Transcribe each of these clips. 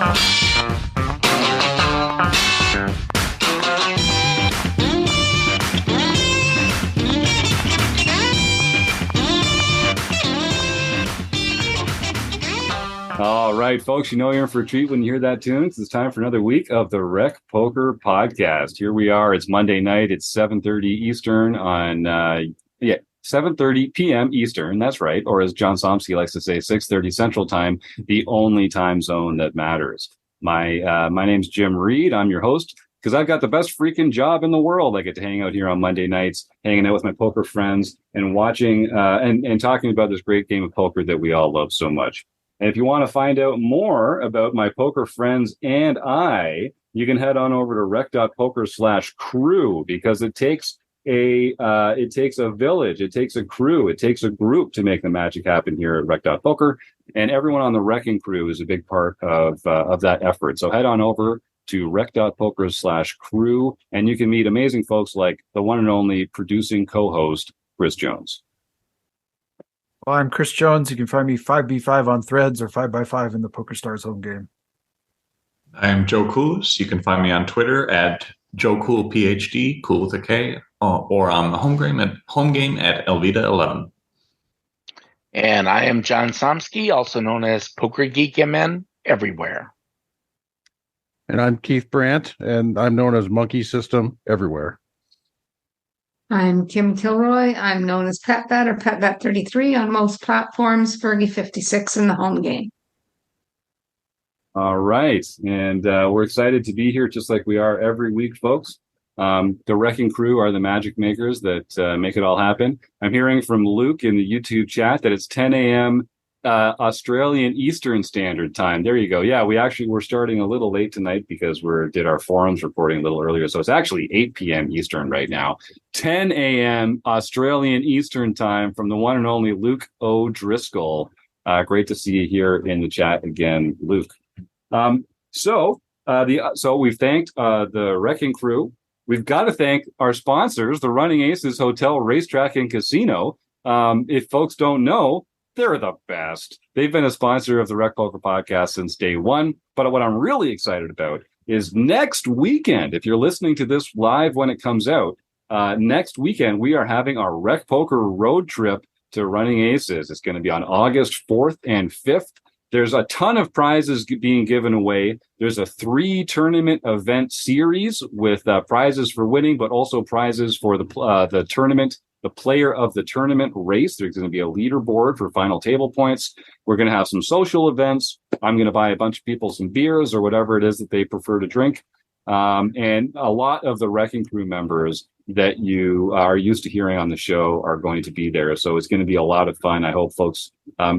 All right, folks, you know you're in for a treat when you hear that tune. It's time for another week of the Rec Poker Podcast. Here we are. It's Monday night. It's 7:30 Eastern on 7:30 p.m. Eastern. That's right. Or as John Somsky likes to say, 6:30 Central Time, the only time zone that matters. My name's Jim Reed. I'm your host because I've got the best freaking job in the world. I get to hang out here on Monday nights, hanging out with my poker friends and watching and talking about this great game of poker that we all love so much. And if you want to find out more about my poker friends and I, you can head on over to rec.poker/crew because it takes a village, it takes a crew, it takes a group to make the magic happen here at rec.poker. And everyone on the wrecking crew is a big part of that effort. So head on over to rec.poker/crew and you can meet amazing folks like the one and only producing co-host, Chris Jones. Well, I'm Chris Jones. You can find me 5B5 on Threads or 5x5 in the PokerStars home game. I'm Joe Koulis. You can find me on Twitter at JoeCoolPhD, cool with a K, or on the home game at Elvita11. And I am John Somsky, also known as Poker Geek MN everywhere. And I'm Keith Brandt, and I'm known as Monkey System everywhere. I'm Kim Kilroy. I'm known as PetVet or PetVet33 on most platforms, Fergie56 in the home game. All right. And we're excited to be here just like we are every week, folks. The Wrecking Crew are the magic makers that make it all happen. I'm hearing from Luke in the YouTube chat that it's 10 a.m. Australian Eastern Standard Time. There you go. Yeah, we're starting a little late tonight because we did our forums recording a little earlier. So it's actually 8 p.m. Eastern right now. 10 a.m. Australian Eastern Time from the one and only Luke O'Driscoll. Great to see you here in the chat again, Luke. So we've thanked the Wrecking Crew. We've got to thank our sponsors, the Running Aces Hotel, Racetrack, and Casino. If folks don't know, they're the best. They've been a sponsor of the Rec Poker Podcast since day one. But what I'm really excited about is next weekend, if you're listening to this live when it comes out, next weekend we are having our Rec Poker road trip to Running Aces. It's going to be on August 4th and 5th. There's a ton of prizes being given away. There's a 3-tournament event series with prizes for winning, but also prizes for the tournament, the player of the tournament race. There's going to be a leaderboard for final table points. We're going to have some social events. I'm going to buy a bunch of people some beers or whatever it is that they prefer to drink. And a lot of the Wrecking Crew members that you are used to hearing on the show are going to be there. So it's going to be a lot of fun. I hope folks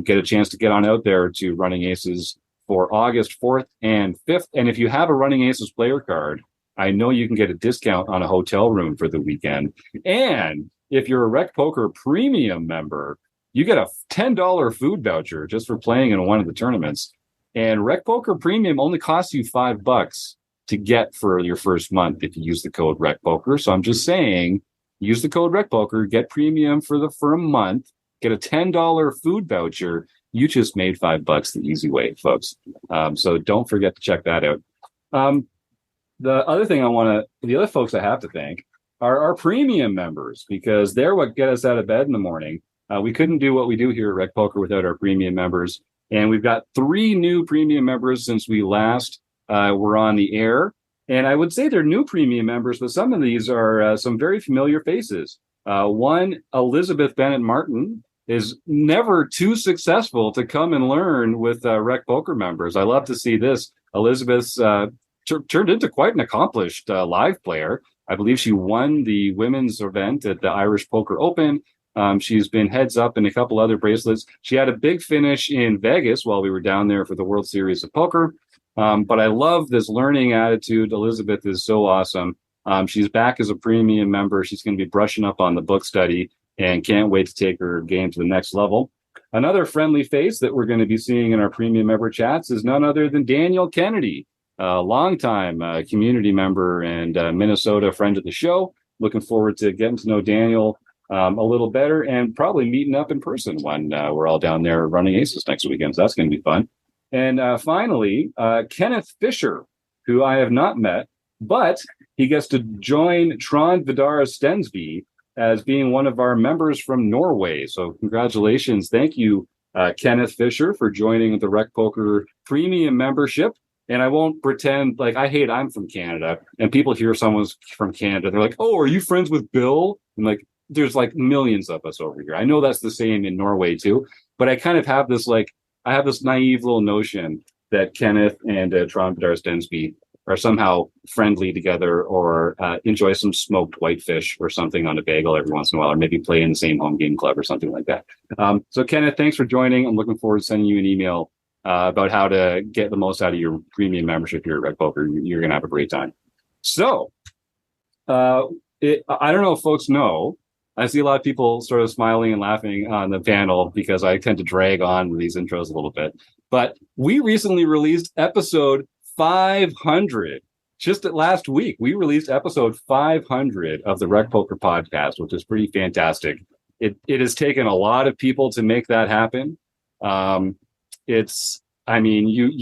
get a chance to get on out there to Running Aces for August 4th and 5th. And if you have a Running Aces player card, I know you can get a discount on a hotel room for the weekend. And if you're a Rec Poker Premium member, you get a $10 food voucher just for playing in one of the tournaments. And Rec Poker Premium only costs you $5 to get for your first month if you use the code RecPoker. So I'm just saying, use the code RecPoker, get premium for a month, get a $10 food voucher. You just made $5 the easy way, folks. So don't forget to check that out. The other folks I have to thank are our premium members, because they're what get us out of bed in the morning. We couldn't do what we do here at Rec Poker without our premium members. And we've got 3 new premium members since we last were on the air. And I would say they're new premium members, but some of these are some very familiar faces. One, Elizabeth Bennett Martin, is never too successful to come and learn with Rec Poker members. I love to see this. Elizabeth's turned into quite an accomplished live player. I believe she won the women's event at the Irish Poker Open. She's been heads up in a couple other bracelets. She had a big finish in Vegas while we were down there for the World Series of Poker. But I love this learning attitude. Elizabeth is so awesome. She's back as a premium member. She's going to be brushing up on the book study and can't wait to take her game to the next level. Another friendly face that we're going to be seeing in our premium member chats is none other than Daniel Kennedy, a longtime community member and Minnesota friend of the show. Looking forward to getting to know Daniel a little better and probably meeting up in person when we're all down there running Aces next weekend. So that's going to be fun. And finally, Kenneth Fisher, who I have not met, but he gets to join Trond Vidar Stensby as being one of our members from Norway. So congratulations. Thank you, Kenneth Fisher, for joining the Rec Poker Premium membership. And I won't pretend like I'm from Canada, and people hear someone's from Canada. They're like, oh, are you friends with Bill? And like, there's like millions of us over here. I know that's the same in Norway too, but I kind of have this I have this naive little notion that Kenneth and Trond Vidar Stensby are somehow friendly together, or enjoy some smoked whitefish or something on a bagel every once in a while, or maybe play in the same home game club or something like that. So Kenneth, thanks for joining. I'm looking forward to sending you an email about how to get the most out of your premium membership here at Rec Poker. You're going to have a great time. So I don't know if folks know, I see a lot of people sort of smiling and laughing on the panel because I tend to drag on these intros a little bit. But we recently released episode 500. Just last week, we released episode 500 of the Rec Poker podcast, which is pretty fantastic. It has taken a lot of people to make that happen. You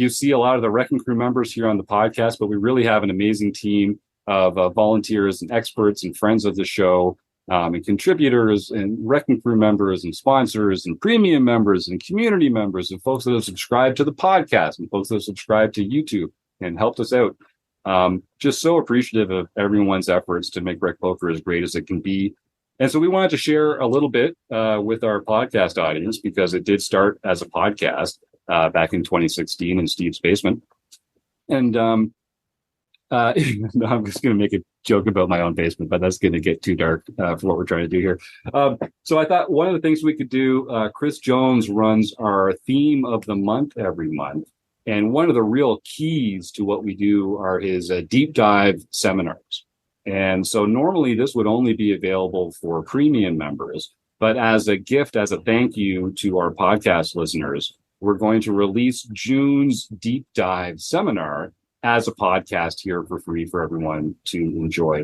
see a lot of the Wrecking Crew members here on the podcast, but we really have an amazing team of volunteers and experts and friends of the show, and contributors and Wrecking Crew members and sponsors and premium members and community members and folks that have subscribed to the podcast and folks that have subscribed to YouTube and helped us out. Just so appreciative of everyone's efforts to make Rec Poker as great as it can be. And so we wanted to share a little bit with our podcast audience, because it did start as a podcast back in 2016 in Steve's basement. And no, I'm just going to make a joke about my own basement, but that's going to get too dark for what we're trying to do here. So I thought one of the things we could do, Chris Jones runs our theme of the month every month. And one of the real keys to what we do are his deep dive seminars. And so normally this would only be available for premium members, but as a gift, as a thank you to our podcast listeners, we're going to release June's deep dive seminar as a podcast here for free for everyone to enjoy.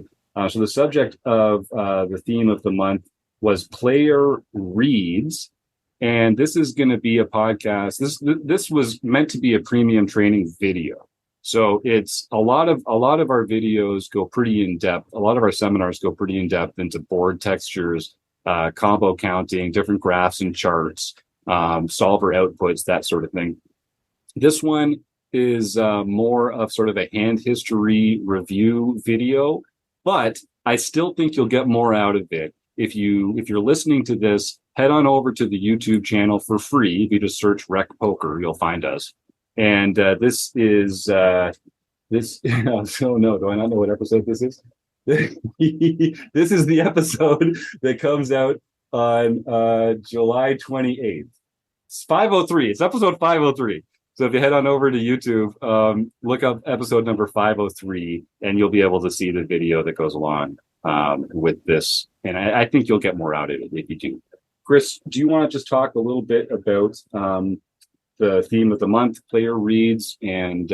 So the subject of the theme of the month was Player Reads. And this is going to be a podcast. This was meant to be a premium training video. So it's a lot of our videos go pretty in depth. A lot of our seminars go pretty in depth into board textures, combo counting, different graphs and charts, solver outputs, that sort of thing. This one is more of sort of a hand history review video, but I still think you'll get more out of it if you're listening to this. Head on over to the YouTube channel for free. If you just search Rec Poker, you'll find us. And this is this. Oh no, do I not know what episode this is? This is the episode that comes out on July 28th. It's 503. It's episode 503. So if you head on over to YouTube, look up episode number 503, and you'll be able to see the video that goes along with this. And I think you'll get more out of it if you do. Chris, do you want to just talk a little bit about the theme of the month, Player Reads, and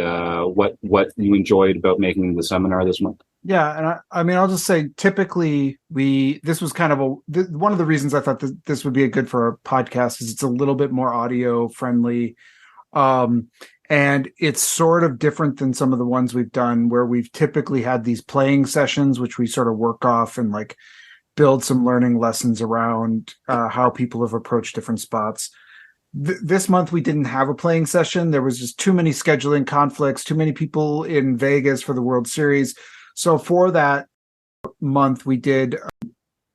what you enjoyed about making the seminar this month? Yeah, and I mean, I'll just say, typically this was kind of one of the reasons I thought that this would be a good for a podcast is it's a little bit more audio friendly, and it's sort of different than some of the ones we've done where we've typically had these playing sessions, which we sort of work off and like build some learning lessons around how people have approached different spots. This month we didn't have a playing session. There was just too many scheduling conflicts, too many people in Vegas for the World Series. So for that month, we did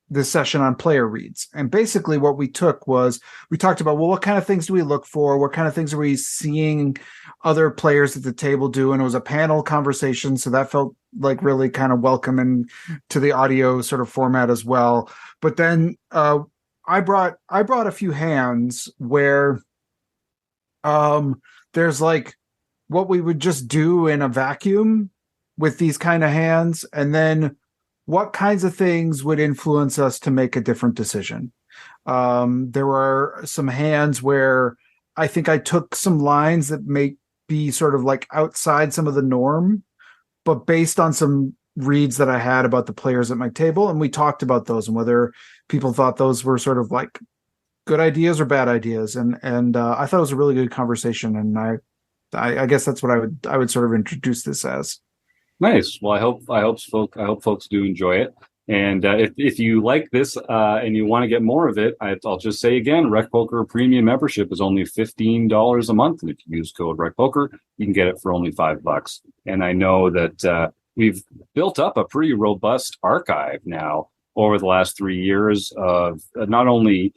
this session on player reads. And basically what we took was we talked about, well, what kind of things do we look for? What kind of things are we seeing other players at the table do? And it was a panel conversation. So that felt like really kind of welcoming to the audio sort of format as well. But then I brought a few hands where there's like what we would just do in a vacuum with these kind of hands, and then what kinds of things would influence us to make a different decision. There were some hands where I think I took some lines that may be sort of like outside some of the norm, but based on some reads that I had about the players at my table, and we talked about those and whether people thought those were sort of like good ideas or bad ideas. And I thought it was a really good conversation, and I guess that's what I would sort of introduce this as. Nice. Well, I hope folks do enjoy it. And if you like this and you want to get more of it, I'll just say again, Rec Poker Premium membership is only $15 a month, and if you use code Rec Poker, you can get it for only $5. And I know that we've built up a pretty robust archive now over the last 3 years of not only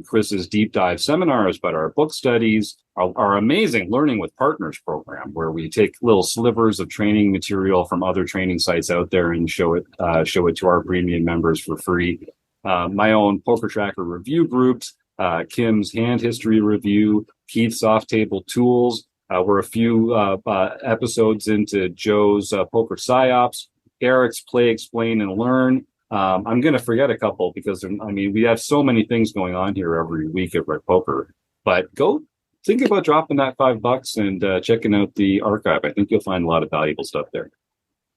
Chris's deep dive seminars, but our book studies, our amazing Learning with Partners program, where we take little slivers of training material from other training sites out there and show it to our premium members for free. My own Poker Tracker review groups, Kim's hand history review, Keith's off table tools. We're a few episodes into Joe's poker psyops, Eric's play, explain, and learn. I'm going to forget a couple because, we have so many things going on here every week at Rec Poker. But go think about dropping that $5 and checking out the archive. I think you'll find a lot of valuable stuff there.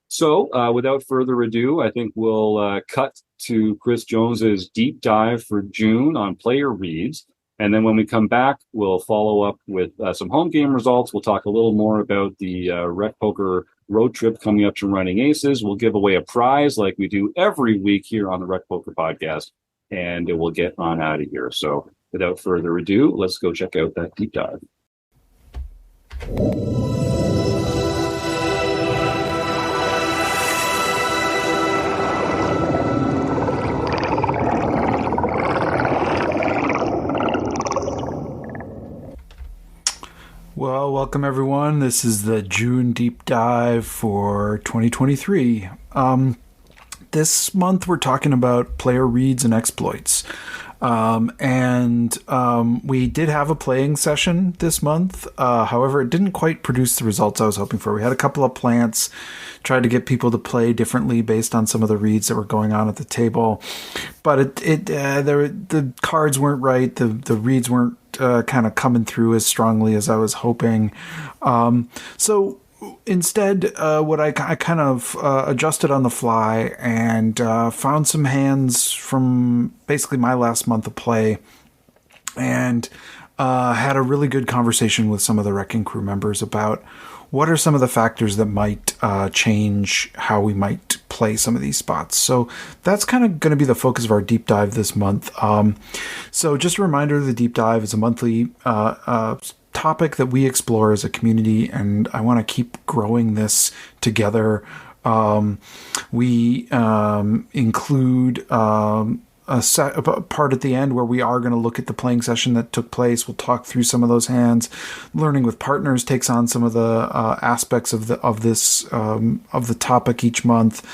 So without further ado, I think we'll cut to Chris Jones's deep dive for June on player reads. And then when we come back, we'll follow up with some home game results. We'll talk a little more about the Rec Poker road trip coming up to Running Aces. We'll give away a prize like we do every week here on the Rec Poker podcast, and we'll get on out of here. So without further ado, let's go check out that deep dive. Well, welcome everyone. This is the June deep dive for 2023. This month we're talking about player reads and exploits. We did have a playing session this month. However, it didn't quite produce the results I was hoping for. We had a couple of plants, tried to get people to play differently based on some of the reads that were going on at the table, but the cards weren't right. The reads weren't kind of coming through as strongly as I was hoping. So instead, what I kind of adjusted on the fly and found some hands from basically my last month of play, and had a really good conversation with some of the Wrecking Crew members about what are some of the factors that might change how we might play some of these spots. So that's kind of going to be the focus of our deep dive this month. So just a reminder, the deep dive is a monthly topic that we explore as a community, and I want to keep growing this together. We include a part at the end where we are going to look at the playing session that took place. We'll talk through some of those hands. Learning with Partners takes on some of the aspects of the topic each month.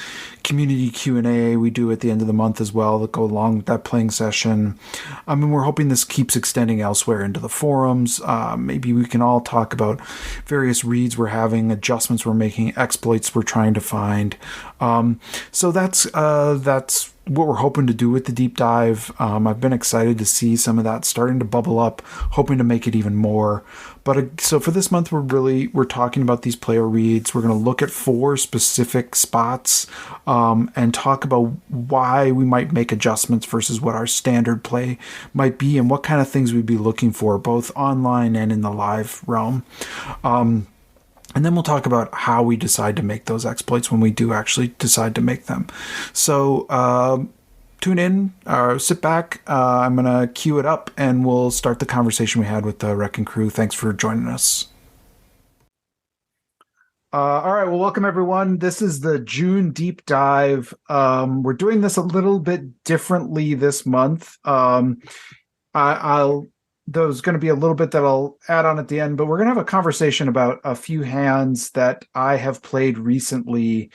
Community Q&A we do at the end of the month as well that go along with that playing session. We're hoping this keeps extending elsewhere into the forums. Maybe we can all talk about various reads we're having, adjustments we're making, exploits we're trying to find. So that's what we're hoping to do with the deep dive. I've been excited to see some of that starting to bubble up, hoping to make it even more. But so for this month, we're talking about these player reads. We're going to look at 4 specific spots and talk about why we might make adjustments versus what our standard play might be, and what kind of things we'd be looking for both online and in the live realm. And then we'll talk about how we decide to make those exploits when we do actually decide to make them. So tune in, sit back. I'm going to cue it up, and we'll start the conversation we had with the Wrecking Crew. Thanks for joining us. All right. Well, welcome everyone. This is the June deep dive. We're doing this a little bit differently this month. There's going to be a little bit that I'll add on at the end, but we're going to have a conversation about a few hands that I have played recently.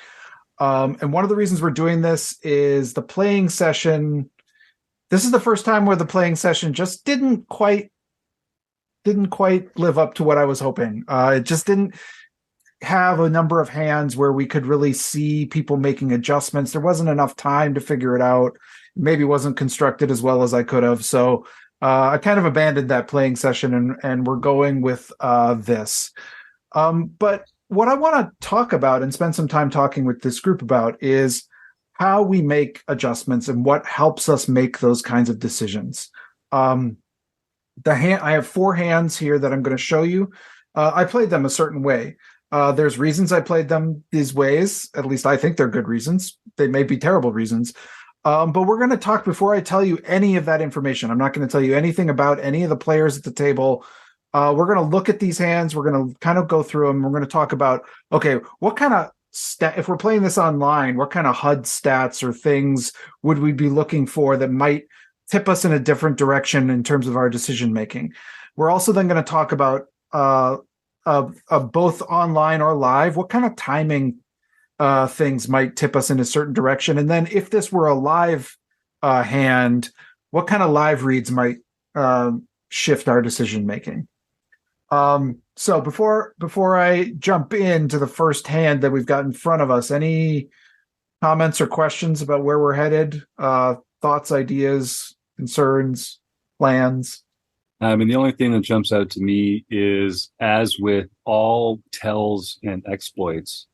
And one of the reasons we're doing this is the playing session. This is the first time where the playing session just didn't quite live up to what I was hoping. It just didn't have a number of hands where we could really see people making adjustments. There wasn't enough time to figure it out. Maybe wasn't constructed as well as I could have. So I kind of abandoned that playing session, and we're going with this. But what I want to talk about and spend some time talking with this group about is how we make adjustments and what helps us make those kinds of decisions. I have 4 hands here that I'm going to show you. I played them a certain way. There's reasons I played them these ways. At least I think they're good reasons. They may be terrible reasons. But we're going to talk before I tell you any of that information. I'm not going to tell you anything about any of the players at the table. We're going to look at these hands. We're going to kind of go through them. We're going to talk about, okay, what kind of if we're playing this online, what kind of HUD stats or things would we be looking for that might tip us in a different direction in terms of our decision making? We're also then going to talk about both online or live, what kind of timing things might tip us in a certain direction. And then if this were a live hand, what kind of live reads might shift our decision making? So before I jump into the first hand that we've got in front of us, any comments or questions about where we're headed? Thoughts, ideas, concerns, plans? I mean, the only thing that jumps out to me is, as with all tells and exploits,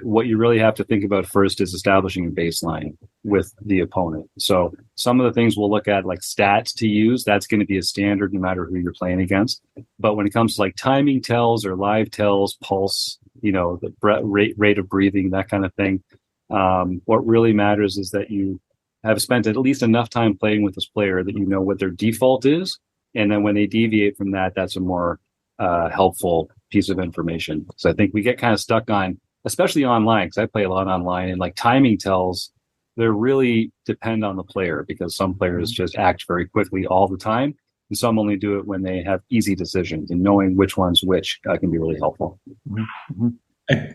what you really have to think about first is establishing a baseline with the opponent. So some of the things we'll look at, like stats to use, that's going to be a standard no matter who you're playing against. But when it comes to like timing tells or live tells, pulse, the rate of breathing, that kind of thing, what really matters is that you have spent at least enough time playing with this player that you know what their default is. And then when they deviate from that, that's a more helpful piece of information. So I think we get kind of stuck on, especially online, because I play a lot online, and like timing tells, they really depend on the player, because some players just act very quickly all the time, and some only do it when they have easy decisions, and knowing which one's which can be really helpful. Mm-hmm.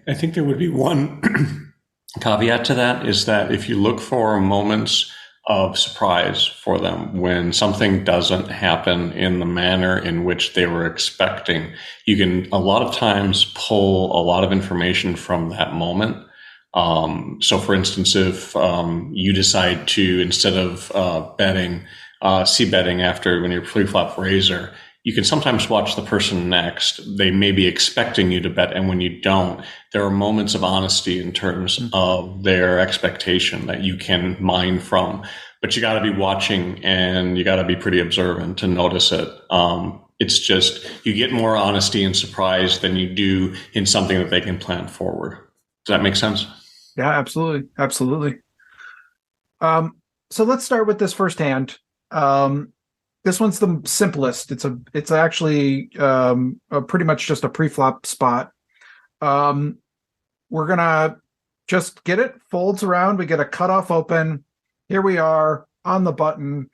I think there would be one caveat to that, is that if you look for moments of surprise for them when something doesn't happen in the manner in which they were expecting, you can a lot of times pull a lot of information from that moment. So for instance, if you decide to, instead of betting after when you're pre-flop raiser, you can sometimes watch the person next. They may be expecting you to bet, and when you don't, there are moments of honesty in terms of their expectation that you can mine from. But you got to be watching, and you got to be pretty observant to notice it. It's just, you get more honesty and surprise than you do in something that they can plan forward. Does that make sense? Yeah, absolutely. Absolutely. So let's start with this first hand. This one's the simplest. It's actually pretty much just a pre-flop spot. We're gonna just get it, folds around. We get a cutoff open. Here we are on the button.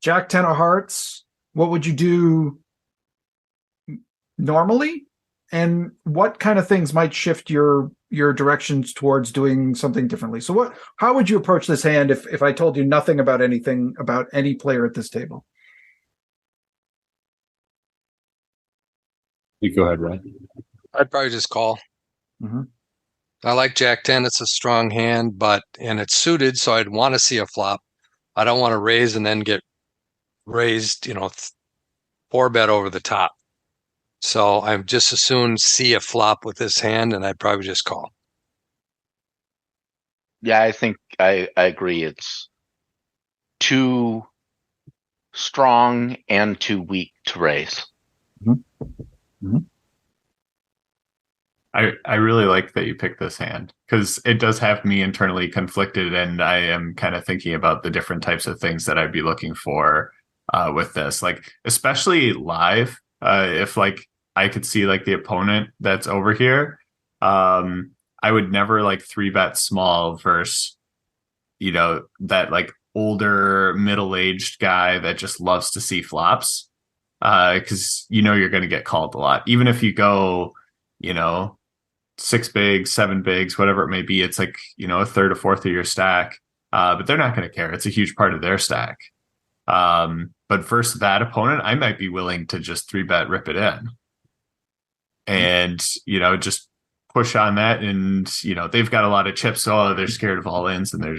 Jack 10 of hearts. What would you do normally? And what kind of things might shift your directions towards doing something differently? So how would you approach this hand if I told you nothing about anything about any player at this table? You go ahead, Ryan. I'd probably just call. Mm-hmm. I like Jack 10. It's a strong hand, and it's suited, so I'd want to see a flop. I don't want to raise and then get raised, 4-bet over the top. So I'm just as soon see a flop with this hand, and I'd probably just call. Yeah, I think I agree. It's too strong and too weak to raise. Mm-hmm. Mm-hmm. I really like that you picked this hand, because it does have me internally conflicted, and I am kind of thinking about the different types of things that I'd be looking for with this, like especially live. If like I could see like the opponent that's over here, I would never like 3-bet small versus that like older middle-aged guy that just loves to see flops, because you're going to get called a lot, even if you go 6 bigs, 7 bigs, whatever it may be. It's like a third or fourth of your stack, but they're not going to care. It's a huge part of their stack. But versus that opponent, I might be willing to just 3-bet rip it in, and just push on that. And they've got a lot of chips, so they're scared of all ins, and they're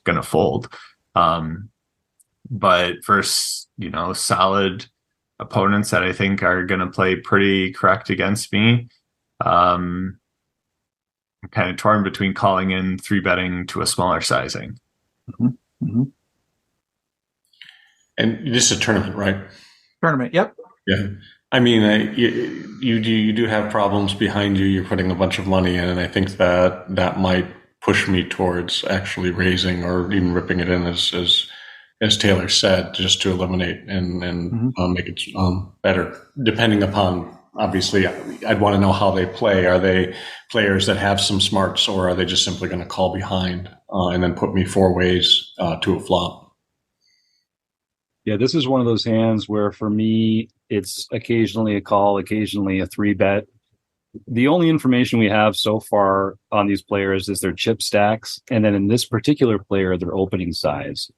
gonna fold. But versus solid opponents that I think are gonna play pretty correct against me, I'm kind of torn between calling in 3-betting to a smaller sizing. Mm-hmm. Mm-hmm. And this is a tournament, right? Tournament, yep. Yeah. I mean, you do have problems behind you. You're putting a bunch of money in, and I think that might push me towards actually raising or even ripping it in, as Taylor said, just to eliminate and make it better. Depending upon, obviously, I'd want to know how they play. Are they players that have some smarts, or are they just simply going to call behind and then put me 4 ways to a flop? Yeah, this is one of those hands where for me, it's occasionally a call, occasionally a 3-bet. The only information we have so far on these players is their chip stacks. And then in this particular player, their opening size.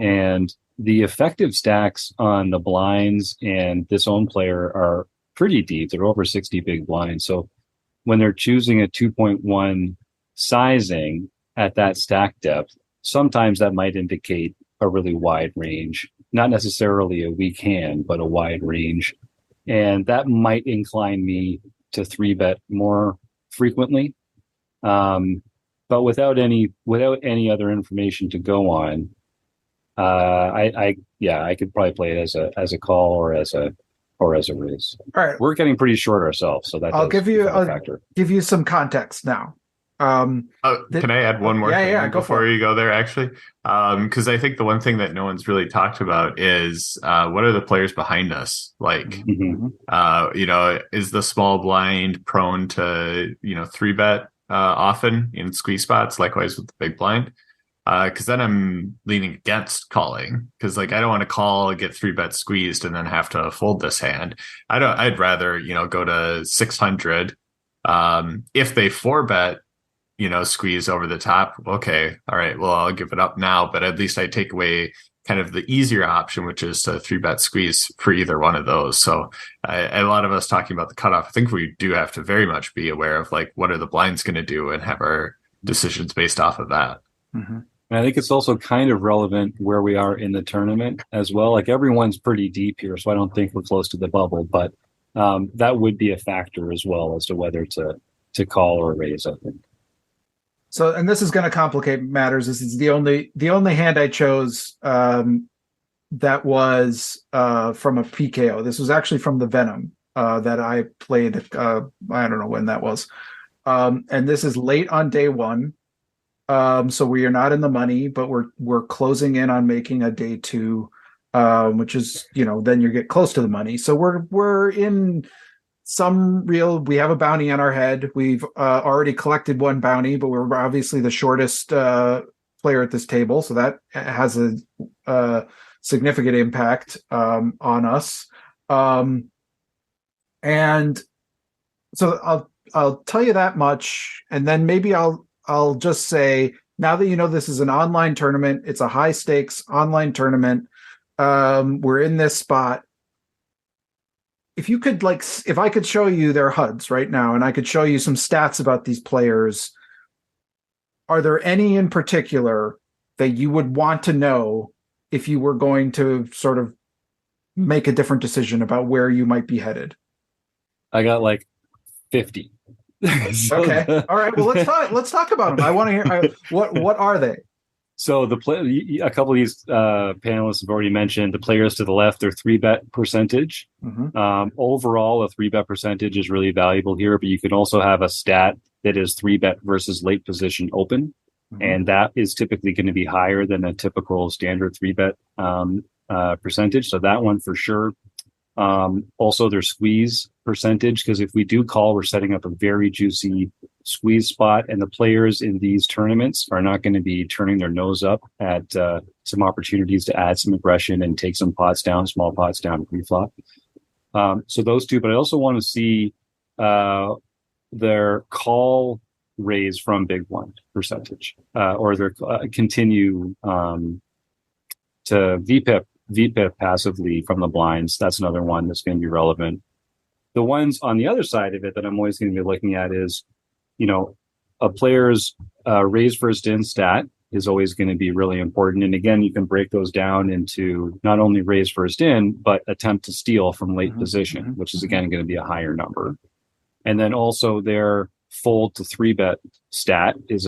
And the effective stacks on the blinds and this own player are pretty deep. They're over 60 big blinds. So when they're choosing a 2.1 sizing at that stack depth, sometimes that might indicate a really wide range. Not necessarily a weak hand, but a wide range. And that might incline me to 3-bet more frequently. But without any other information to go on, I could probably play it as a call or as a raise. All right. We're getting pretty short ourselves, so that I'll give you a factor. Give you some context now. Can I add one more thing before you go there, actually? Because I think the one thing that no one's really talked about is what are the players behind us like? Is the small blind prone to 3-bet often in squeeze spots? Likewise with the big blind, because then I'm leaning against calling, because I don't want to call, get 3-bet squeezed, and then have to fold this hand. I'd rather go to 600. If they 4-bet, squeeze over the top. Okay. All right. Well, I'll give it up now, but at least I take away kind of the easier option, which is to 3-bet squeeze for either one of those. So a lot of us talking about the cutoff, I think we do have to very much be aware of what are the blinds going to do and have our decisions based off of that. Mm-hmm. And I think it's also kind of relevant where we are in the tournament as well. Everyone's pretty deep here, so I don't think we're close to the bubble, but that would be a factor as well as to whether to call or raise, I think. So, and this is going to complicate matters. This is the only hand I chose that was from a PKO. This was actually from the Venom that I played. I don't know when that was. And this is late on day one. So we are not in the money, but we're closing in on making a day 2, which is, then you get close to the money. So we're in we have a bounty on our head. We've already collected 1 bounty, but we're obviously the shortest player at this table. So that has a significant impact on us. And so I'll tell you that much. And then maybe I'll just say, now that this is an online tournament, it's a high stakes online tournament. We're in this spot. If you could if I could show you their HUDs right now, and I could show you some stats about these players, are there any in particular that you would want to know if you were going to sort of make a different decision about where you might be headed? I got 50. Okay. All right. Well, let's talk about them. I want to hear what are they? So a couple of these panelists have already mentioned the players to the left, their 3-bet percentage. Mm-hmm. Overall, a 3-bet percentage is really valuable here, but you can also have a stat that is 3-bet versus late position open. Mm-hmm. And that is typically going to be higher than a typical standard 3-bet percentage. So that one for sure. Also their squeeze percentage, because if we do call, we're setting up a very juicy squeeze spot, and the players in these tournaments are not going to be turning their nose up at some opportunities to add some aggression and take some small pots down pre-flop. So those two, but I also want to see their call raise from big blind percentage, or their continue to VPIP passively from the blinds. That's another one that's going to be relevant. The ones on the other side of it that I'm always going to be looking at is, a player's raise first in stat is always going to be really important. And again, you can break those down into not only raise first in, but attempt to steal from late position, which is again going to be a higher number. And then also their fold to 3-bet stat is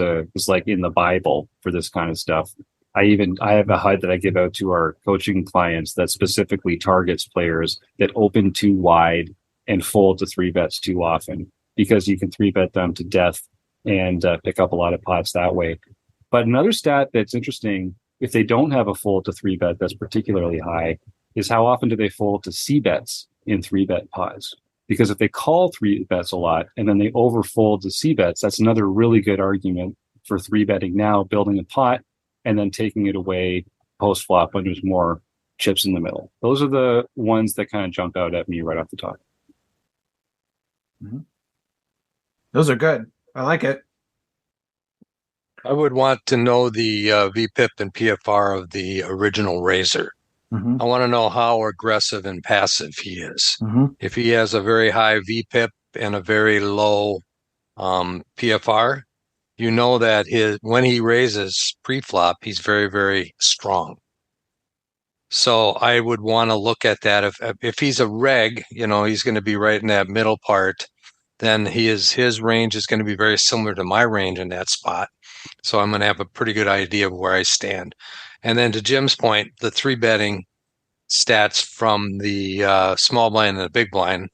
like in the Bible for this kind of stuff. I have a HUD that I give out to our coaching clients that specifically targets players that open too wide and fold to 3-bets too often, because you can 3-bet them to death and pick up a lot of pots that way. But another stat that's interesting, if they don't have a fold to 3-bet that's particularly high, is how often do they fold to C-bets in 3-bet pots? Because if they call 3-bets a lot and then they overfold to C-bets, that's another really good argument for 3-betting now, building a pot, and then taking it away post-flop when there's more chips in the middle. Those are the ones that kind of jump out at me right off the top. Mm-hmm. Those are good. I like it. I would want to know the VPIP and PFR of the original raiser. Mm-hmm. I want to know how aggressive and passive he is. Mm-hmm. If he has a very high VPIP and a very low PFR, you know that when he raises pre-flop, he's very, very strong. So I would want to look at that. If he's a reg, he's going to be right in that middle part. Then his range is going to be very similar to my range in that spot. So I'm going to have a pretty good idea of where I stand. And then to Jim's point, the 3-betting stats from the small blind and the big blind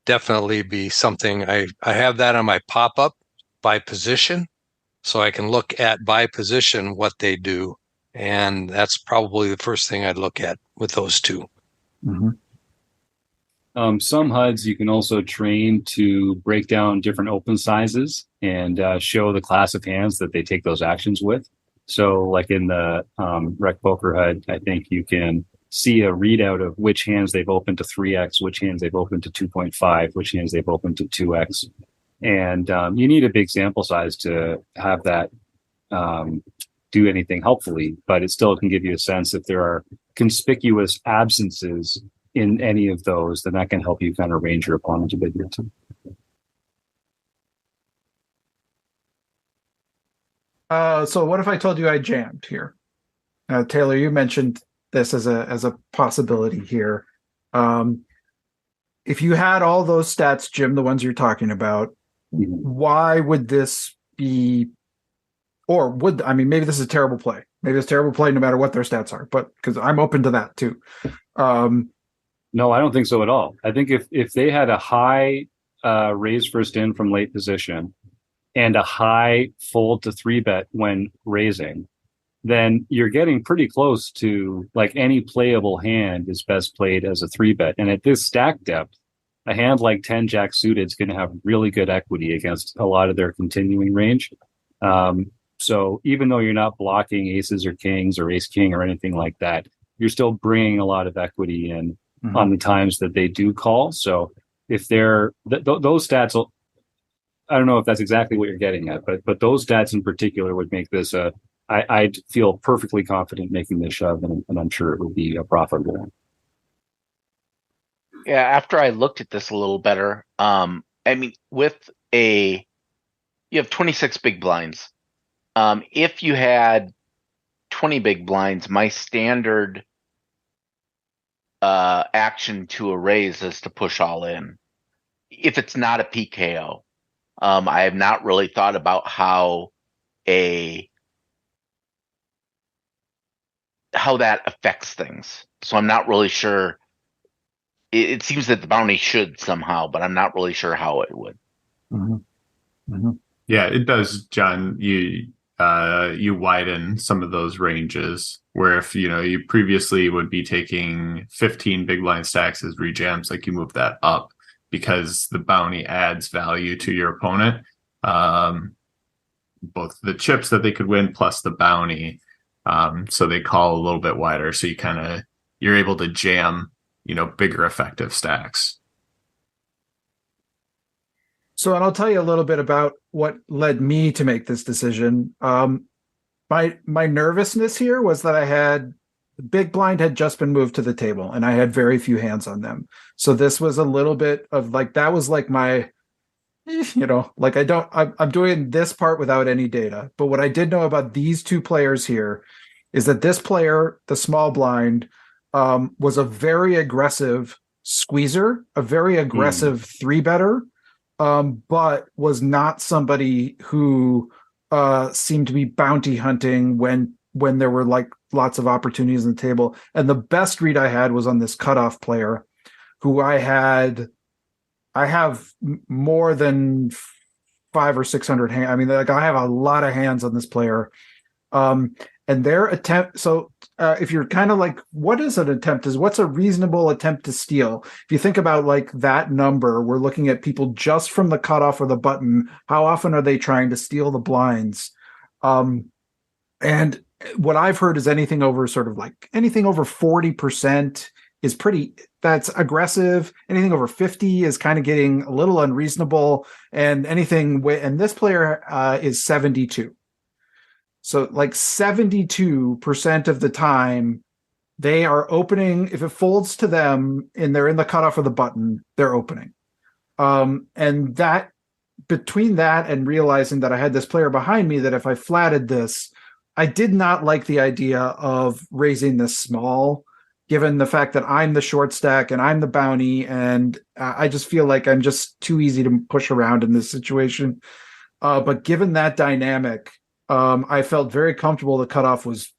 definitely be something. I have that on my pop-up by position, so I can look at by position what they do. And that's probably the first thing I'd look at with those two. Mm-hmm. Some HUDs you can also train to break down different open sizes and show the class of hands that they take those actions with. So like in the Rec Poker HUD, I think you can see a readout of which hands they've opened to 3x, which hands they've opened to 2.5, which hands they've opened to 2x. And you need a big sample size to have that do anything helpfully, but it still can give you a sense if there are conspicuous absences in any of those, then that can help you kind of range your opponent a bit here too. So what if I told you I jammed here? Taylor, you mentioned this as a possibility here. If you had all those stats, Jim, the ones you're talking about, why would this be, or maybe this is a terrible play. Maybe it's a terrible play no matter what their stats are, but because I'm open to that too. No, I don't think so at all. I think if they had a high raise first in from late position and a high fold to 3-bet when raising, then you're getting pretty close to like any playable hand is best played as a 3-bet. And at this stack depth, a hand like 10 Jack suited is going to have really good equity against a lot of their continuing range. So even though you're not blocking aces or kings or ace king or anything like that, you're still bringing a lot of equity in on the times that they do call. So if they're those stats, I don't know if that's exactly what you're getting at, but those stats in particular would make this I'd feel perfectly confident making this shove, and I'm sure it would be a profitable one. Yeah, after I looked at this a little better, with you have 26 big blinds. If you had 20 big blinds, my standard action to a raise is to push all in. If it's not a PKO, I have not really thought about how that affects things. So I'm not really sure. It seems that the bounty should somehow, but I'm not really sure how it would. Mm-hmm. Mm-hmm. Yeah, it does, John. You widen some of those ranges where if you previously would be taking 15 big blind stacks as rejams, like you move that up because the bounty adds value to your opponent, both the chips that they could win plus the bounty. So they call a little bit wider, so you're able to jam bigger effective stacks. So, and I'll tell you a little bit about what led me to make this decision. My nervousness here was that the big blind had just been moved to the table and I had very few hands on them. So this was a little bit of like, that was like my, I'm doing this part without any data. But what I did know about these two players here is that this player, the small blind, was a very aggressive squeezer, a very aggressive 3-better, but was not somebody who seemed to be bounty hunting when when there were like lots of opportunities on the table. And the best read I had was on this cutoff player who I have more than 500 or 600 hands. I mean, like I have a lot of hands on this player. And their attempt. So if you're kind of like, what is an attempt? What's a reasonable attempt to steal? If you think about like that number, we're looking at people just from the cutoff or the button. How often are they trying to steal the blinds? And what I've heard is anything over 40% is that's aggressive. Anything over 50 is kind of getting a little unreasonable. And this player is 72. So like 72% of the time they are opening. If it folds to them and they're in the cutoff of the button, they're opening. And that between that and realizing that I had this player behind me, that if I flatted this, I did not like the idea of raising this small, given the fact that I'm the short stack and I'm the bounty. And I just feel like I'm just too easy to push around in this situation. But given that dynamic, I felt very comfortable. The cutoff was,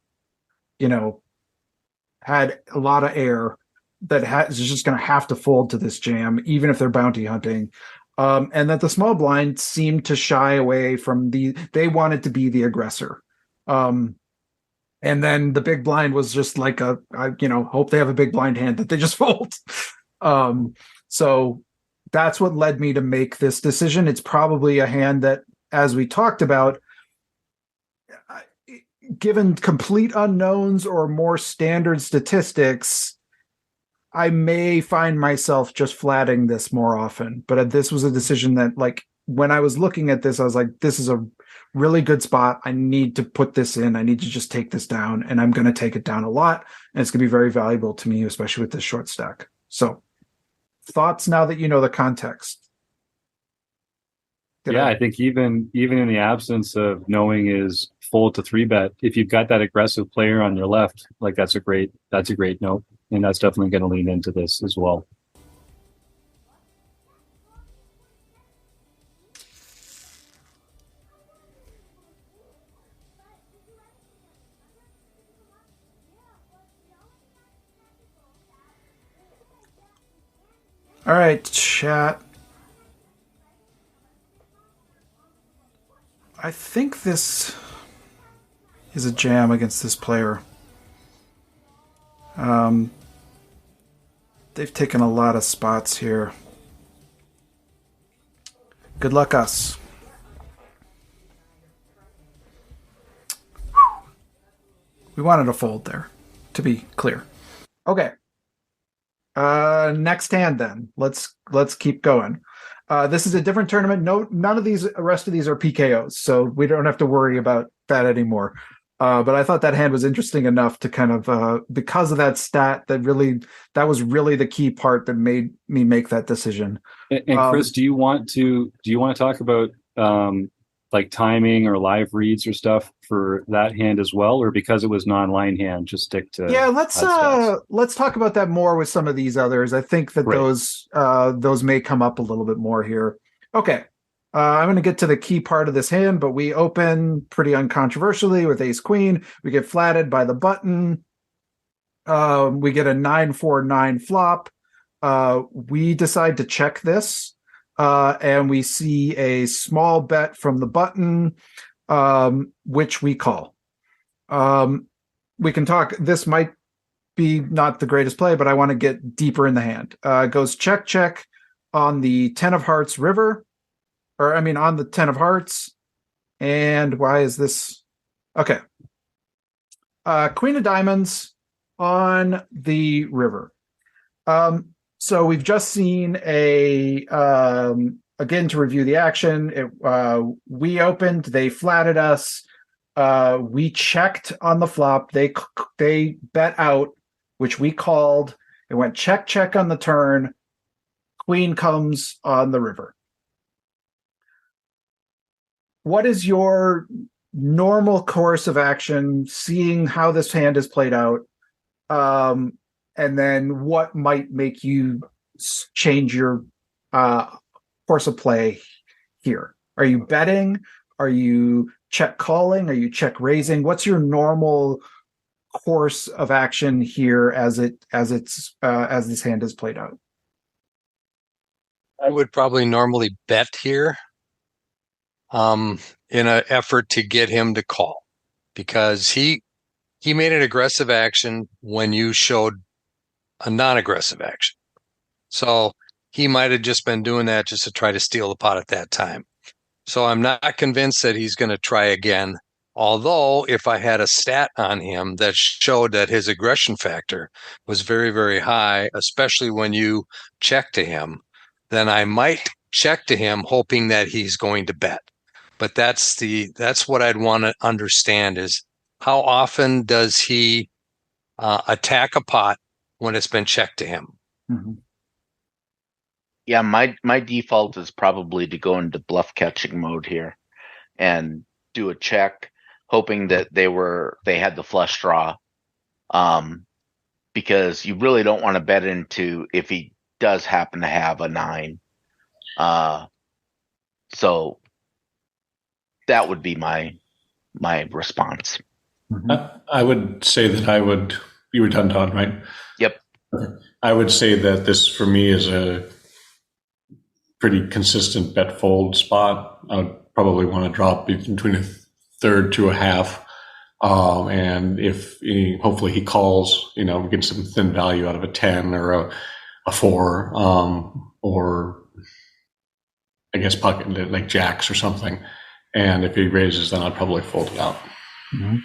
had a lot of air that is just going to have to fold to this jam, even if they're bounty hunting. And that the small blind seemed to shy away from they wanted to be the aggressor. And then the big blind was just like hope they have a big blind hand that they just fold. So that's what led me to make this decision. It's probably a hand that, as we talked about, given complete unknowns or more standard statistics, I may find myself just flatting this more often. But this was a decision that, like, when I was looking at this, I was like, this is a really good spot. I need to put this in. I need to just take this down, and I'm going to take it down a lot. And it's going to be very valuable to me, especially with this short stack. So thoughts now that you know the context? I think even in the absence of knowing is fold to 3-bet, if you've got that aggressive player on your left, like that's a great note, and that's definitely going to lean into this as well. All right, chat. I think this is a jam against this player. They've taken a lot of spots here. Good luck, us. We wanted a fold there, to be clear. Okay. Next hand then. Let's keep going. This is a different tournament. None of the rest of these are PKOs, so we don't have to worry about that anymore. But I thought that hand was interesting enough to kind of, because of that stat, that was really the key part that made me make that decision. And Chris, do you want to talk about like timing or live reads or stuff for that hand as well, or because it was non-line hand, just stick to let's talk about that more with some of these others. I think that those may come up a little bit more here. Okay. I'm going to get to the key part of this hand, but we open pretty uncontroversially with ace queen. We get flatted by the button. We get a 9-4-9 flop. We decide to check this, and we see a small bet from the button, which we call. We can talk. This might be not the greatest play, but I want to get deeper in the hand. Goes check, check on the 10 of hearts river. On the 10 of hearts. And why is this? Okay. Queen of diamonds on the river. So we've just seen again, to review the action, we opened, they flatted us. We checked on the flop. They bet out, which we called. It went check, check on the turn. Queen comes on the river. What is your normal course of action, seeing how this hand is played out? And then what might make you change your course of play here? Are you betting? Are you check calling? Are you check raising? What's your normal course of action here as this hand is played out? I would probably normally bet here, in an effort to get him to call, because he made an aggressive action when you showed a non-aggressive action. So he might have just been doing that just to try to steal the pot at that time. So I'm not convinced that he's going to try again. Although if I had a stat on him that showed that his aggression factor was very, very high, especially when you check to him, then I might check to him hoping that he's going to bet. But that's what I'd want to understand is how often does he attack a pot when it's been checked to him? Mm-hmm. Yeah, my default is probably to go into bluff catching mode here and do a check, hoping that they had the flush draw. Because you really don't want to bet into if he does happen to have a 9. So that would be my response. Mm-hmm. I would say that you were done, Todd, right? Yep. Okay. I would say that this for me is a pretty consistent bet fold spot. I would probably want to drop between a third to a half. And if hopefully he calls, we get some thin value out of a 10 or a 4, or I guess pocket like jacks or something. And if he raises, then I'd probably fold it out. Mm-hmm.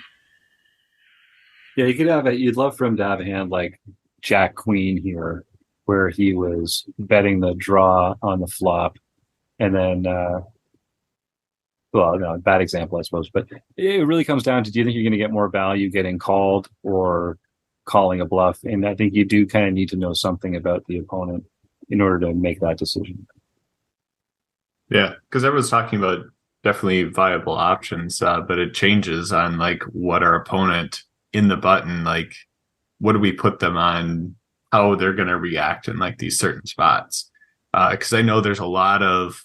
Yeah, you'd love for him to have a hand like Jack Queen here, where he was betting the draw on the flop, and then, bad example, I suppose, but it really comes down to, do you think you're going to get more value getting called or calling a bluff? And I think you do kind of need to know something about the opponent in order to make that decision. Yeah, because everyone's talking about definitely viable options, but it changes on like what our opponent in the button, like what do we put them on, how they're going to react in like these certain spots. Because I know there's a lot of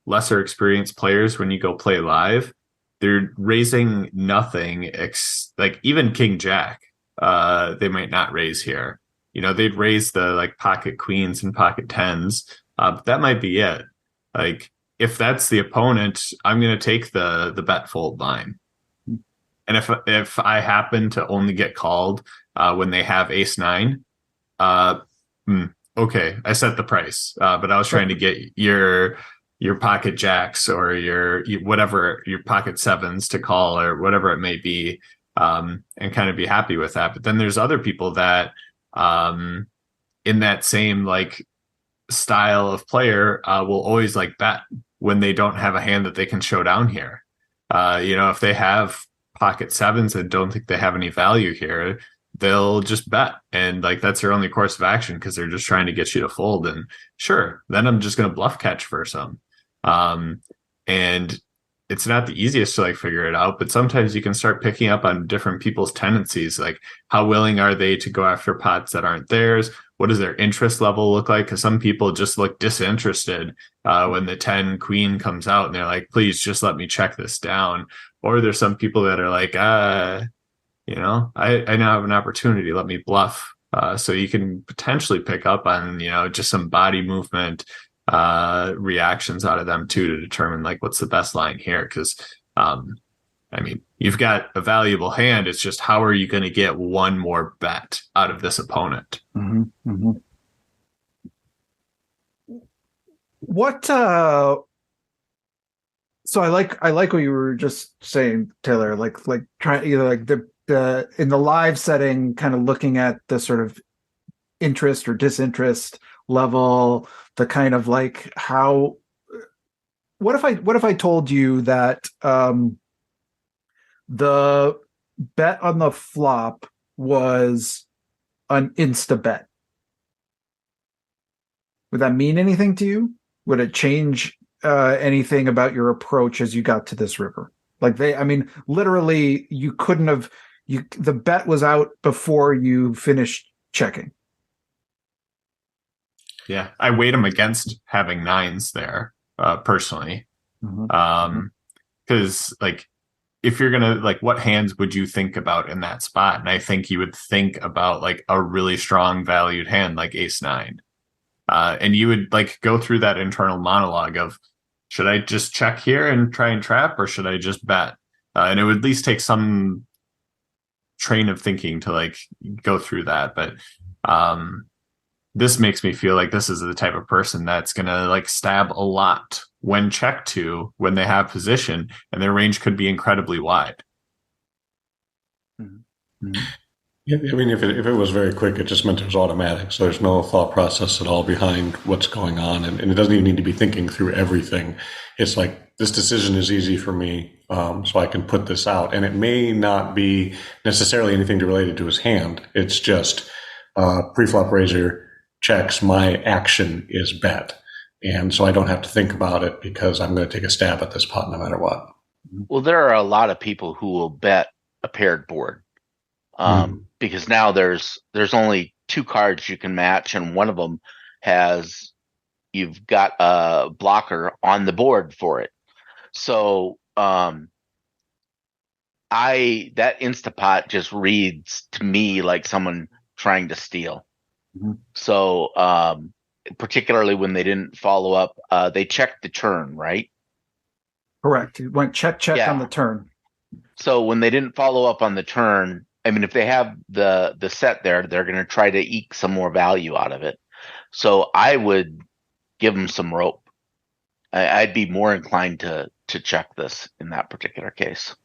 lesser experienced players when you go play live, they're raising nothing, like even King Jack, they might not raise here. They'd raise the like pocket queens and pocket 10s, but that might be it. Like if that's the opponent, I'm going to take the bet fold line. And if I happen to only get called when they have ace 9, okay, I set the price, but I was trying to get your pocket jacks or your whatever, your pocket 7s to call or whatever it may be, and kind of be happy with that. But then there's other people that in that same like style of player will always like bet when they don't have a hand that they can show down here. If they have pocket 7s and don't think they have any value here, they'll just bet, and like that's their only course of action because they're just trying to get you to fold. And sure, then I'm just going to bluff catch for some. And it's not the easiest to like figure it out, but sometimes you can start picking up on different people's tendencies, like how willing are they to go after pots that aren't theirs? What does their interest level look like? Because some people just look disinterested when the 10 queen comes out and they're like, please just let me check this down. Or there's some people that are like, I now have an opportunity, let me bluff. So you can potentially pick up on, just some body movement reactions out of them too, to determine like what's the best line here. Because you've got a valuable hand. It's just how are you going to get one more bet out of this opponent? Mm-hmm. Mm-hmm. What? So I like what you were just saying, Taylor. Like trying like the in the live setting, kind of looking at the sort of interest or disinterest level, the kind of like how. What if I told you that the bet on the flop was an insta bet? Would that mean anything to you? Would it change anything about your approach as you got to this river? Like literally you couldn't have, the bet was out before you finished checking. Yeah. I weighed him against having 9s there, personally. Because like, if you're gonna like, what hands would you think about in that spot? And I think you would think about like a really strong valued hand like ace nine. And you would like go through that internal monologue of, should I just check here and try and trap, or should I just bet? And it would at least take some train of thinking to like go through that. But this makes me feel like this is the type of person that's gonna like stab a lot when checked to, when they have position, and their range could be incredibly wide. Yeah, I mean, if it was very quick, it just meant it was automatic. So there's no thought process at all behind what's going on. And it doesn't even need to be thinking through everything. It's like, this decision is easy for me, so I can put this out. And it may not be necessarily anything related to his hand. It's just pre-flop raiser checks, my action is bet. And so I don't have to think about it because I'm going to take a stab at this pot no matter what. Well, there are a lot of people who will bet a paired board. Because now there's only two cards you can match, and one of them you've got a blocker on the board for it. So that Instapot just reads to me like someone trying to steal. So particularly when they didn't follow up, they checked the turn, right? Correct. It went check on the turn. So when they didn't follow up on the turn, I mean, if they have the set there, they're going to try to eke some more value out of it. So I would give them some rope. I'd be more inclined to check this in that particular case.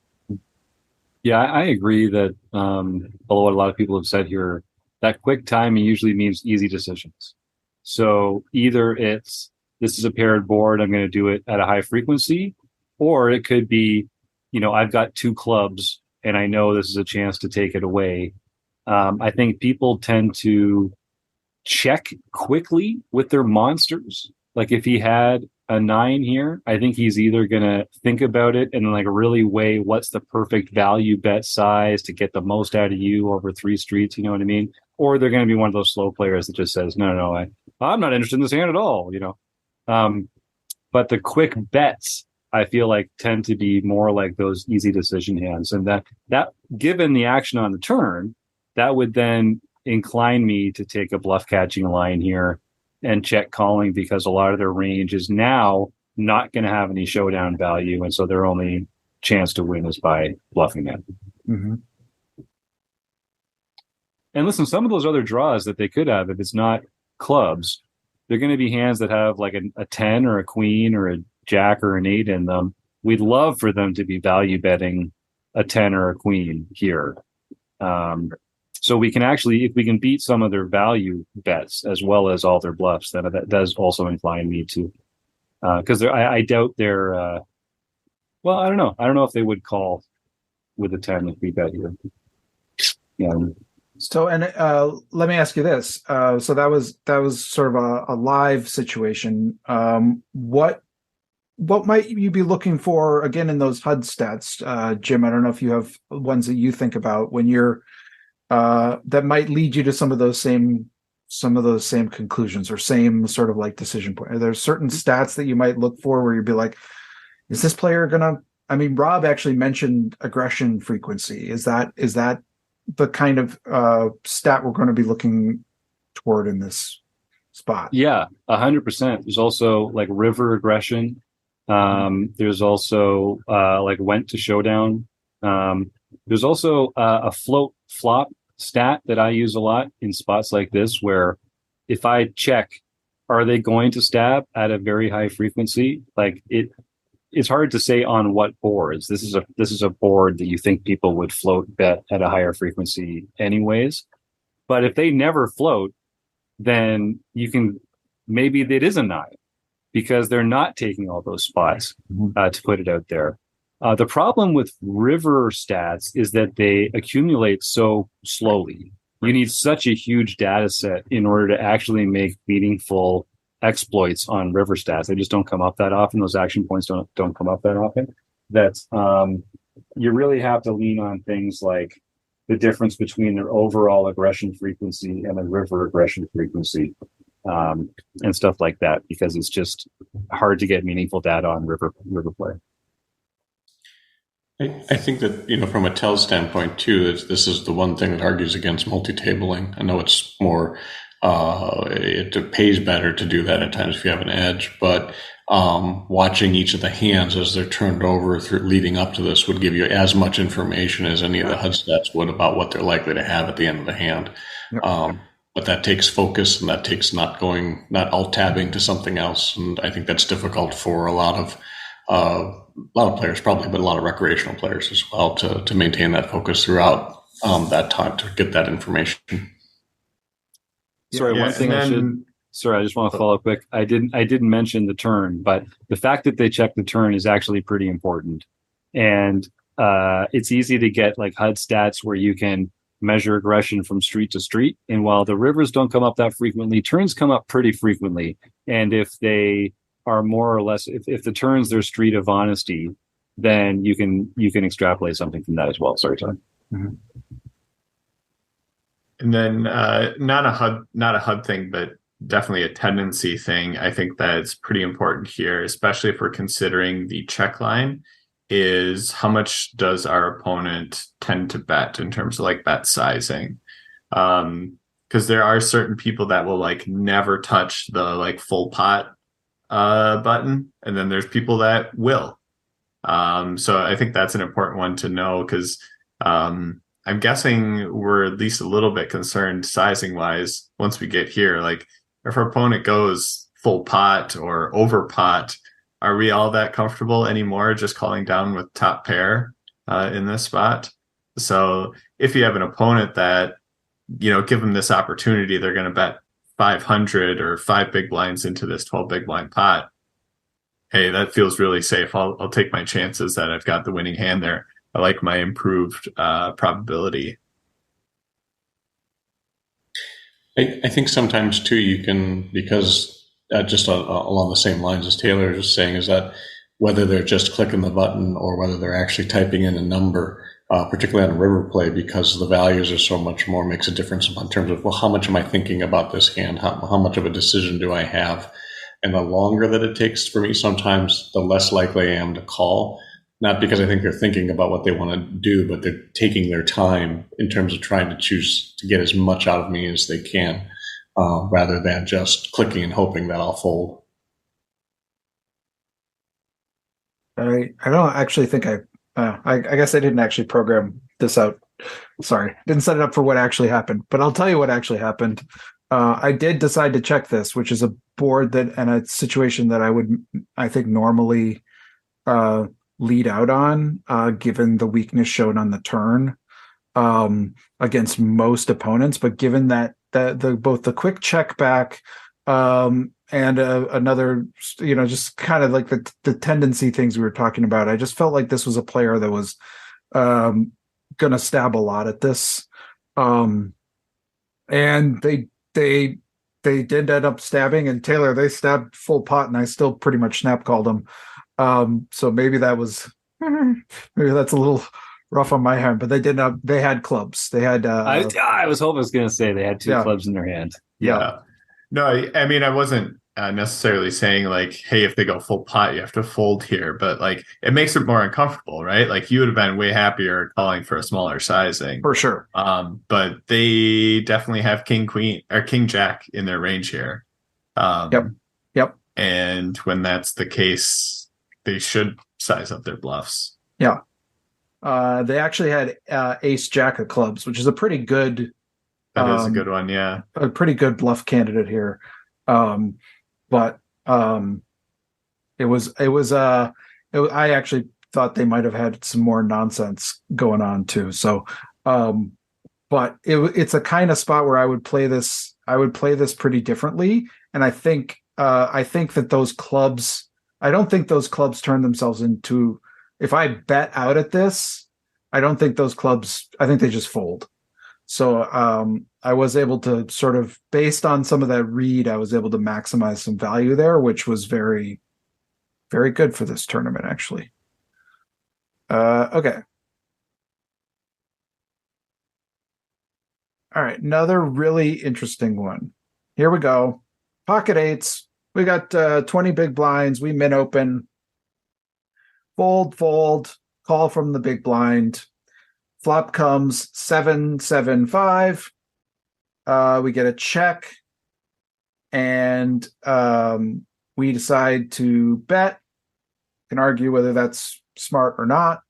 Yeah, I agree that although what a lot of people have said here, that quick timing usually means easy decisions. So either this is a paired board, I'm going to do it at a high frequency, or it could be, I've got two clubs and I know this is a chance to take it away. I think people tend to check quickly with their monsters. Like if he had a 9 here, I think he's either going to think about it and like really weigh what's the perfect value bet size to get the most out of you over 3 streets, you know what I mean? Or they're going to be one of those slow players that just says, no, I'm not interested in this hand at all, But the quick bets, I feel like, tend to be more like those easy decision hands. And that given the action on the turn, that would then incline me to take a bluff catching line here and check calling, because a lot of their range is now not going to have any showdown value. And so their only chance to win is by bluffing it. Mm-hmm. And listen, some of those other draws that they could have, if it's not clubs, they're going to be hands that have like a 10 or a queen or a jack or an 8 in them. We'd love for them to be value betting a 10 or a queen here. So we can actually, if we can beat some of their value bets as well as all their bluffs, then that does also incline me to, because I doubt they're, well, I don't know. I don't know if they would call with a 10 if we bet here. Yeah. So, and let me ask you this. So that was sort of a live situation. What might you be looking for again in those HUD stats, Jim? I don't know if you have ones that you think about when you're that might lead you to some of those same conclusions or same sort of like decision point. Are there certain stats that you might look for where you'd be like, is this player gonna? I mean, Rob actually mentioned aggression frequency. Is that the kind of stat we're going to be looking toward in this spot? Yeah, 100%. There's also like river aggression. There's also like went to showdown. There's also a float flop stat that I use a lot in spots like this, where if I check, are they going to stab at a very high frequency? Like it's hard to say on what boards. This is a board that you think people would float bet at a higher frequency anyways. But if they never float, then you can, maybe it is a 9 because they're not taking all those spots to put it out there. The problem with river stats is that they accumulate so slowly. You need such a huge data set in order to actually make meaningful exploits on river stats. They just don't come up that often. Those action points don't come up that often. That's you really have to lean on things like the difference between their overall aggression frequency and the river aggression frequency. and stuff like that, because it's just hard to get meaningful data on river play. I think that, from a tell standpoint too, this is the one thing that argues against multi-tabling. I know it's more, it pays better to do that at times if you have an edge, but watching each of the hands as they're turned over through leading up to this would give you as much information as any of the HUD stats would about what they're likely to have at the end of the hand. But that takes focus, and that takes not alt-tabbing to something else. And I think that's difficult for a lot of players probably, but a lot of recreational players as well, to maintain that focus throughout that time to get that information. Sorry, one thing I just want to follow up quick. I didn't mention the turn, but the fact that they check the turn is actually pretty important. And it's easy to get like HUD stats where you can measure aggression from street to street. And while the rivers don't come up that frequently, turns come up pretty frequently. And if they are more or less, if the turn's their street of honesty, then you can extrapolate something from that as well. Sorry, Tom. Mm-hmm. And then not a HUD thing, but definitely a tendency thing. I think that's pretty important here, especially if we're considering the check line, is how much does our opponent tend to bet in terms of like bet sizing. Because there are certain people that will like never touch the like full pot button, and then there's people that will. So I think that's an important one to know, because I'm guessing we're at least a little bit concerned sizing wise once we get here. Like if our opponent goes full pot or over pot, are we all that comfortable anymore just calling down with top pair in this spot? So if you have an opponent that, give them this opportunity, they're going to bet 500 or 5 big blinds into this 12 big blind pot. Hey, that feels really safe. I'll take my chances that I've got the winning hand there. I like my improved probability. I think sometimes too you can, because just along the same lines as Taylor was saying, is that whether they're just clicking the button or whether they're actually typing in a number, particularly on a river play, because the values are so much more, makes a difference in terms of, well, how much am I thinking about this hand? How much of a decision do I have? And the longer that it takes for me, sometimes the less likely I am to call. Not because I think they're thinking about what they want to do, but they're taking their time in terms of trying to choose to get as much out of me as they can, rather than just clicking and hoping that I'll fold. I don't actually think I guess I didn't actually program this out. Sorry, didn't set it up for what actually happened, but I'll tell you what actually happened. I did decide to check this, which is a board and a situation that I think normally lead out on, given the weakness shown on the turn against most opponents. But given that both the quick check back and another, just kind of like the tendency things we were talking about, I just felt like this was a player that was going to stab a lot at this. And they did end up stabbing, and Taylor, they stabbed full pot, and I still pretty much snap called them. So maybe that's a little rough on my hand, but they had clubs. They had I was hoping I was going to say they had 2 clubs in their hand. Yeah. No, I mean, I wasn't necessarily saying like, hey, if they go full pot, you have to fold here, but like it makes it more uncomfortable, right? Like you would have been way happier calling for a smaller sizing. For sure. But they definitely have king, queen, or king, jack in their range here. Yep. And when that's the case, they should size up their bluffs. Yeah. They actually had ace jack of clubs, which is a pretty good. That is a good one, yeah. A pretty good bluff candidate here. But it was I actually thought they might have had some more nonsense going on too. So, but it's a kind of spot where I would play this pretty differently. And I think that those clubs, I don't think those clubs turn themselves into, if I bet out at this, I don't think those clubs, I think they just fold. So I was able to sort of, based on some of that read, I was able to maximize some value there, which was very, very good for this tournament, actually. Okay. All right, another really interesting one. Here we go. Pocket eights. We got 20 big blinds. We min open. Fold, call from the big blind. Flop comes 7-7-5. We get a check, and we decide to bet. Can argue whether that's smart or not.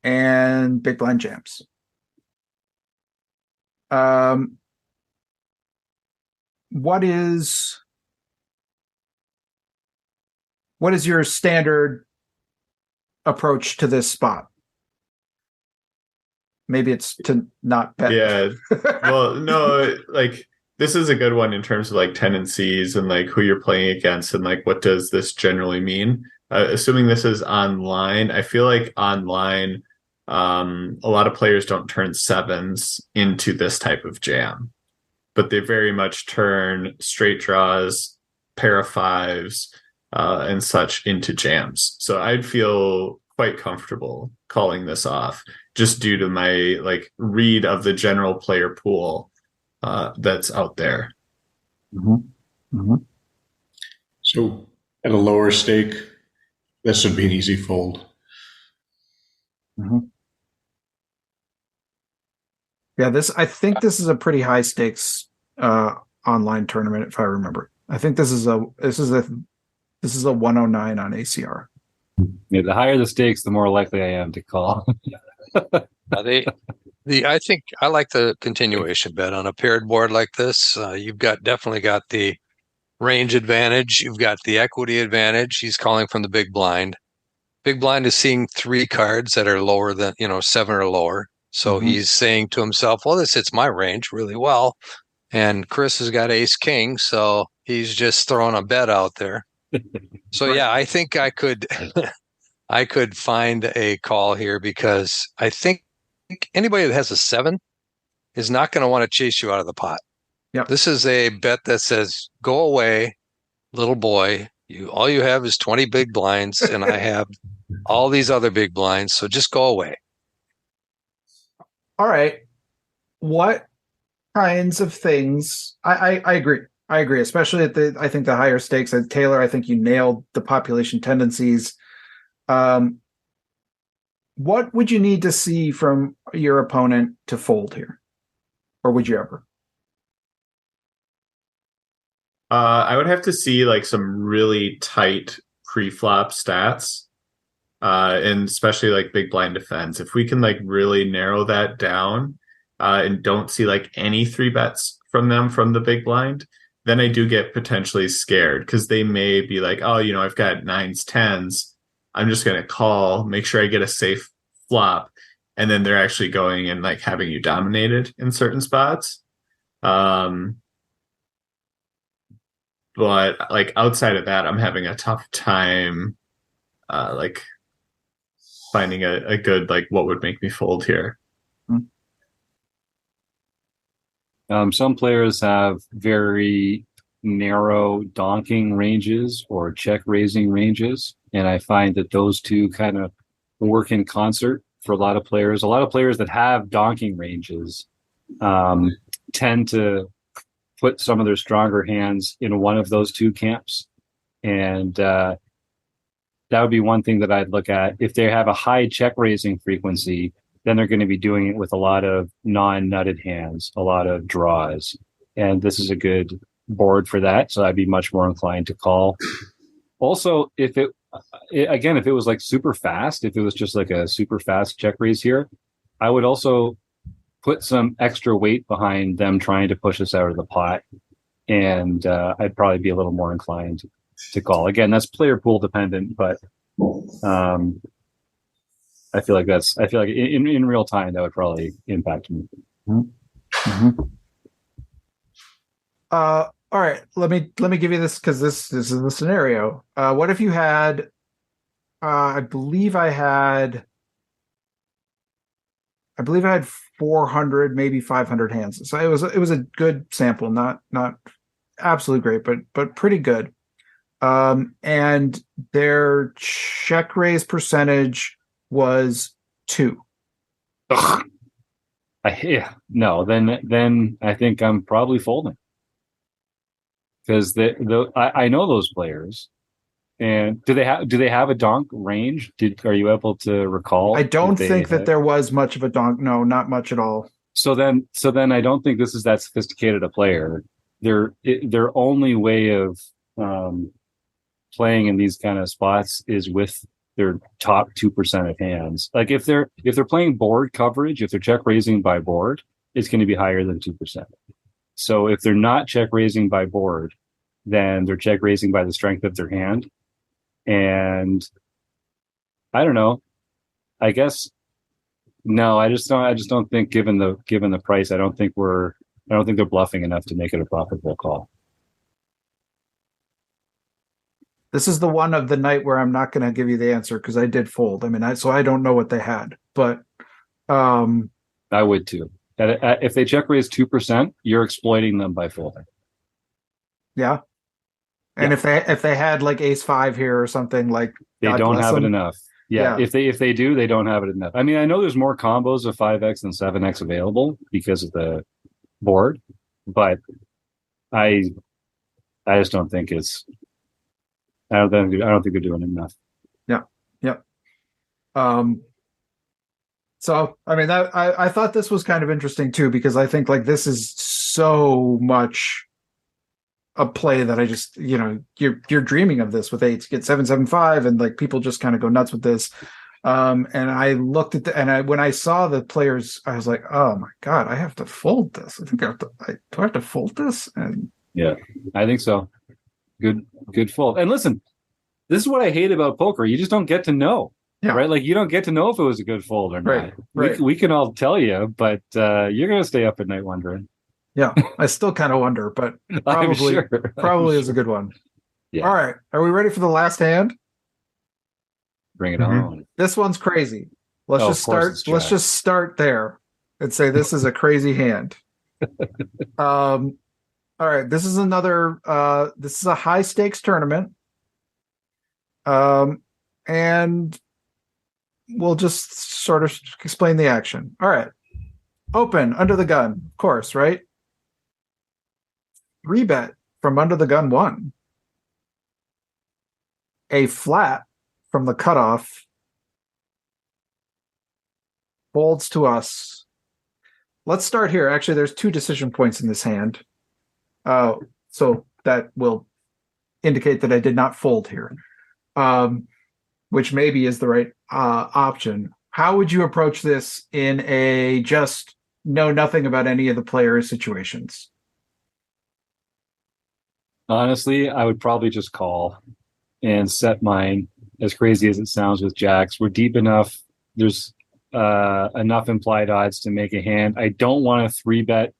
And big blind jams. What is your standard approach to this spot? Maybe it's to not bet. Yeah. Well, no, like this is a good one in terms of like tendencies and like who you're playing against and like what does this generally mean. Assuming this is online, I feel like online, a lot of players don't turn sevens into this type of jam, but they very much turn straight draws, pair of fives, and such into jams. So I'd feel quite comfortable calling this off just due to my like read of the general player pool that's out there. Mm-hmm. Mm-hmm. So at a lower stake, this would be an easy fold. Mm-hmm. Yeah, I think this is a pretty high stakes online tournament, if I remember. I think this is a 109 on ACR. Yeah, the higher the stakes, the more likely I am to call. I think I like the continuation bet on a paired board like this. You've definitely got the range advantage. You've got the equity advantage. He's calling from the big blind. Big blind is seeing 3 cards that are lower than 7 or lower. So he's saying to himself, well, this hits my range really well. And Chris has got ace king, so he's just throwing a bet out there. So yeah, I think I could find a call here because I think anybody that has a 7 is not going to want to chase you out of the pot. Yeah. This is a bet that says, go away, little boy. All you have is 20 big blinds, and I have all these other big blinds, so just go away. All right. What kinds of things? I agree. I agree, especially at I think the higher stakes. Taylor, I think you nailed the population tendencies. What would you need to see from your opponent to fold here? Or would you ever? I would have to see like some really tight pre-flop stats. And especially like big blind defense. If we can like really narrow that down and don't see like any 3 bets from them from the big blind, then I do get potentially scared because they may be like, oh, I've got 9s, 10s. I'm just going to call, make sure I get a safe flop. And then they're actually going and like having you dominated in certain spots. But like outside of that, I'm having a tough time like finding a good like what would make me fold here. Some players have very narrow donking ranges or check raising ranges, and I find that those two kind of work in concert for a lot of players. A lot of players that have donking ranges tend to put some of their stronger hands in one of those two camps, and that would be one thing that I'd look at. If they have a high check raising frequency, then they're going to be doing it with a lot of non-nutted hands, a lot of draws. And this is a good board for that. So I'd be much more inclined to call. Also, if it was like super fast, if it was just like a super fast check raise here, I would also put some extra weight behind them trying to push us out of the pot. And I'd probably be a little more inclined to call. Again, that's player pool dependent, but I feel like in real time that would probably impact me. Mm-hmm. All right, let me give you this because this is the scenario. What if you had? I believe I had 400, maybe 500 hands. So it was a good sample, not absolutely great, but pretty good. And their check raise percentage was 2. Then I think I'm probably folding. because I know those players. And do they have a donk range? Are you able to recall? I don't think that there was much of a donk. No, not much at all. So then I don't think this is that sophisticated a player. Their only way of playing in these kind of spots is with their top 2% of hands. Like if they're playing board coverage, if they're check raising by board, it's going to be higher than 2%. So if they're not check raising by board, then they're check raising by the strength of their hand. And I don't know. I guess no. I just don't think given the price, I don't think they're bluffing enough to make it a profitable call. This is the one of the night where I'm not going to give you the answer because I did fold. I mean, I don't know what they had, but I would too. If they check raise 2%, you're exploiting them by folding. Yeah. And yeah. if they had like ace 5 here or something, like they God don't have them. it enough. Yeah. If they do, they don't have it enough. I mean, I know there's more combos of 5x than 7x available because of the board, but I just don't think it's. I don't think they're doing enough. Yeah. Yep. So I mean, I thought this was kind of interesting too because I think like this is so much a play that I just, you're dreaming of this with eights, get 7-7-5, and like people just kind of go nuts with this. And I looked at when I saw the players, I was like, oh my God, I have to fold this. I think do I have to fold this? And yeah, I think so. Good fold. And listen, this is what I hate about poker. You just don't get to know, right? Like you don't get to know if it was a good fold or not. Right. We can all tell you, but you're going to stay up at night wondering. Yeah, I still kind of wonder, but probably is a good one. Yeah. All right, are we ready for the last hand? Bring it on. This one's crazy. Let's just start there and say this is a crazy hand. All right, this is this is a high stakes tournament. And we'll just sort of explain the action. All right. Open under the gun, of course, right? 3-bet from under the gun 1. A flat from the cutoff folds to us. Let's start here. Actually, there's 2 decision points in this hand. So that will indicate that I did not fold here, which maybe is the right option. How would you approach this in a just know nothing about any of the players' situations? Honestly, I would probably just call and set mine, as crazy as it sounds with jacks. We're deep enough. There's enough implied odds to make a hand. I don't want to 3-bet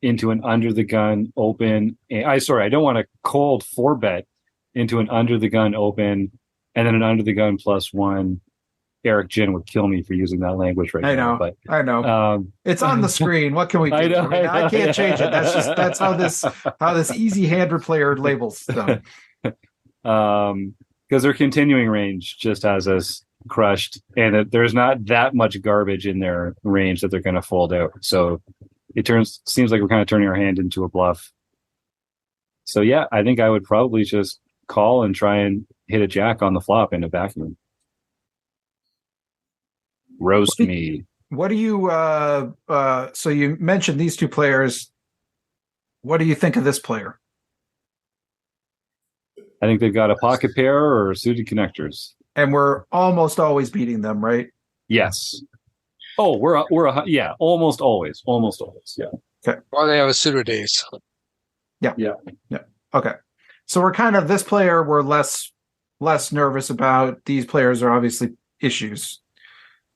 into an under the gun open. I don't want to cold 4-bet into an under the gun open and then an under the gun +1. Eric Jin would kill me for using that language right now. But I know. It's on the screen. What can we do? I can't change it. That's how this easy hand player labels them. Because their continuing range just has us crushed, and there's not that much garbage in their range that they're going to fold out. So seems like we're kind of turning our hand into a bluff. So yeah, I think I would probably just call and try and hit a jack on the flop in a vacuum. Roast me. What do you so you mentioned these 2 players. What do you think of this player? I think they've got a pocket pair or suited connectors. And we're almost always beating them, right? Yes. Oh, we're almost always. Yeah. Okay. Or they have a suited ace. Yeah. Okay. So we're kind of this player we're less nervous about. These players are obviously issues.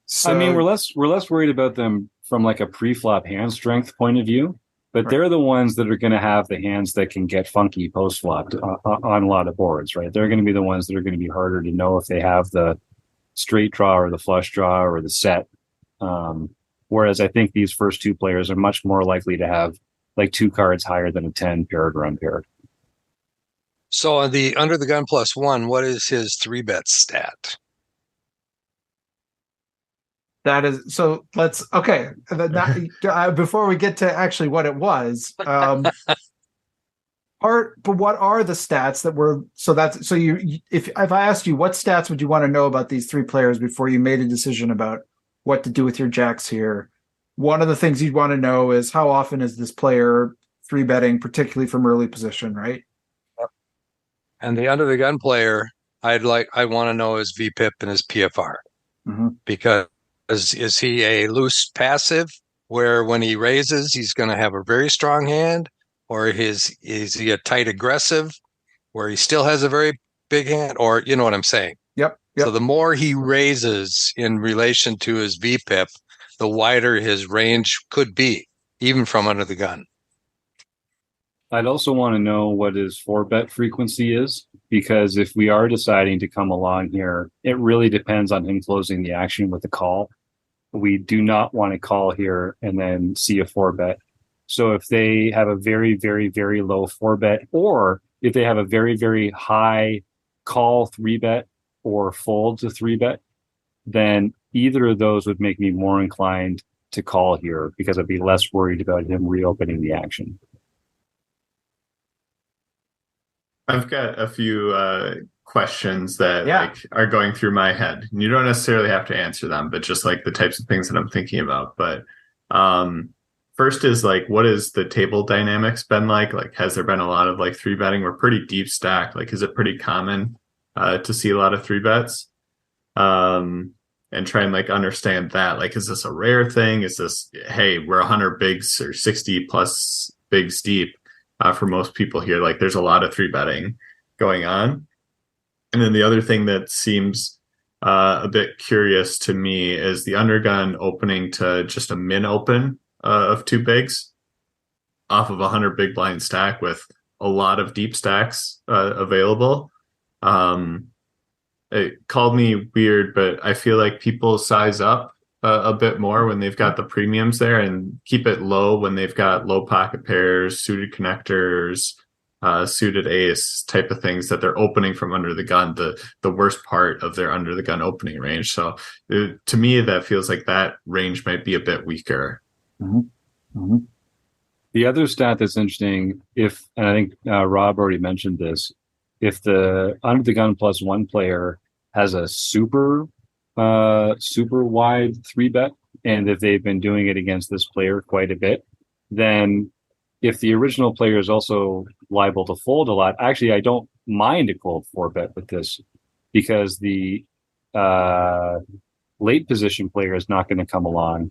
So, I mean, we're less worried about them from like a pre-flop hand strength point of view, but they're the ones that are going to have the hands that can get funky post-flop on a lot of boards, right? They're going to be the ones that are going to be harder to know if they have the straight draw or the flush draw or the set. Whereas I think these first 2 players are much more likely to have like 2 cards higher than a 10 paired or unpaired. So on the under the gun +1, what is his 3-bet stat? That is so. Before we get to actually what it was, But what are the stats that were so if I asked you what stats would you want to know about these three players before you made a decision about what to do with your jacks here? One of the things you'd want to know is how often is this player three betting, particularly from early position, right? And the under the gun player, I want to know his VPIP and his PFR, because is he a loose passive where when he raises he's going to have a very strong hand, or is he a tight aggressive where he still has a very big hand, or you know what I'm saying? Yep. So the more he raises in relation to his VPIP, the wider his range could be, even from under the gun. I'd also want to know what his 4-bet frequency is, because if we are deciding to come along here, it really depends on him closing the action with a call. We do not want to call here and then see a 4-bet. So if they have a very, very, very low 4-bet, or if they have a very, very high call 3-bet or fold to 3-bet, then either of those would make me more inclined to call here, because I'd be less worried about him reopening the action. I've got a few questions that are going through my head. You don't necessarily have to answer them, but just like the types of things that I'm thinking about. But first is like, what has the table dynamics been like? Like, has there been a lot of like 3-betting? We're pretty deep stacked. Like, is it pretty common to see a lot of 3-bets? And try and like understand that. Like, is this a rare thing? Is this, hey, we're 100 bigs or 60 plus bigs deep? For most people here, like there's a lot of 3-betting going on. And then the other thing that seems a bit curious to me is the undergun opening to just a min open of 2 bigs off of 100 big blind stack with a lot of deep stacks available. It called me weird, but I feel like people size up a bit more when they've got the premiums there, and keep it low when they've got low pocket pairs, suited connectors, suited ace type of things that they're opening from under the gun, the worst part of their under the gun opening range. So to me, that feels like that range might be a bit weaker. The other stat that's interesting, and I think Rob already mentioned this, if the under the gun plus 1 player has a super wide 3-bet, and if they've been doing it against this player quite a bit, then if the original player is also liable to fold a lot, actually I don't mind a cold 4-bet with this, because the late position player is not going to come along,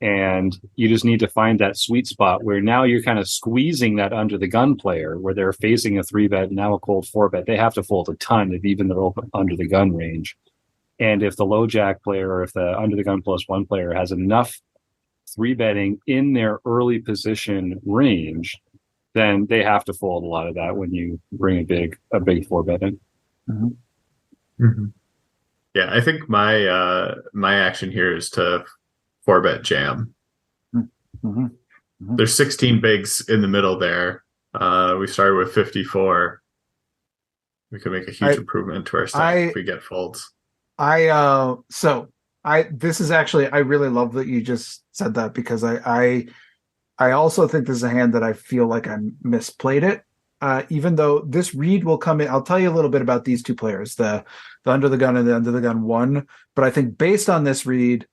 and you just need to find that sweet spot where now you're kind of squeezing that under the gun player where they're facing a 3-bet, now a cold 4-bet. They have to fold a ton if even they're open under the gun range. And if the low jack player, or if the under the gun plus 1 player has enough 3-betting in their early position range, then they have to fold a lot of that when you bring a big 4-bet in. Yeah, I think my action here is to 4-bet jam. There's 16 bigs in the middle there. We started with 54. We could make a huge improvement to our stack if we get folds. This is actually, I really love that you just said that, because I also think this is a hand that I feel like I misplayed it. Even though this read will come in, I'll tell you a little bit about these 2 players, the under the gun and the under the gun 1. But I think based on this read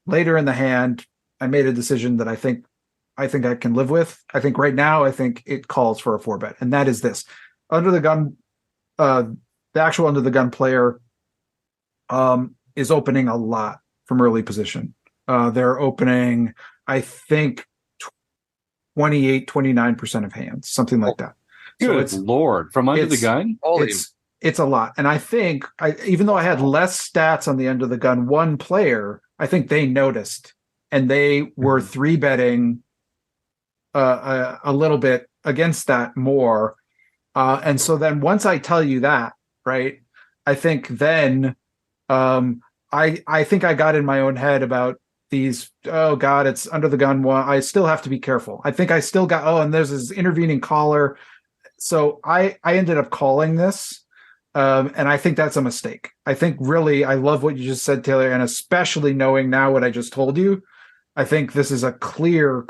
later in the hand, I made a decision that I think I can live with. I think right now, I think it calls for a 4-bet, and that is this under the gun. The actual under the gun player is opening a lot from early position. They're opening, I think, 29% of hands, something like that. Good Lord. From under the gun? It's a lot. And I think, even though I had less stats on the under the gun 1 player, I think they noticed, and they were 3-betting a little bit against that more. And so then once I tell you that, right, I think then I think I got in my own head about these, oh God, it's under the gun 1. I still have to be careful. I think I still got, and there's this intervening caller. So I ended up calling this. And I think that's a mistake. I think really, I love what you just said, Taylor, and especially knowing now what I just told you, I think this is a clear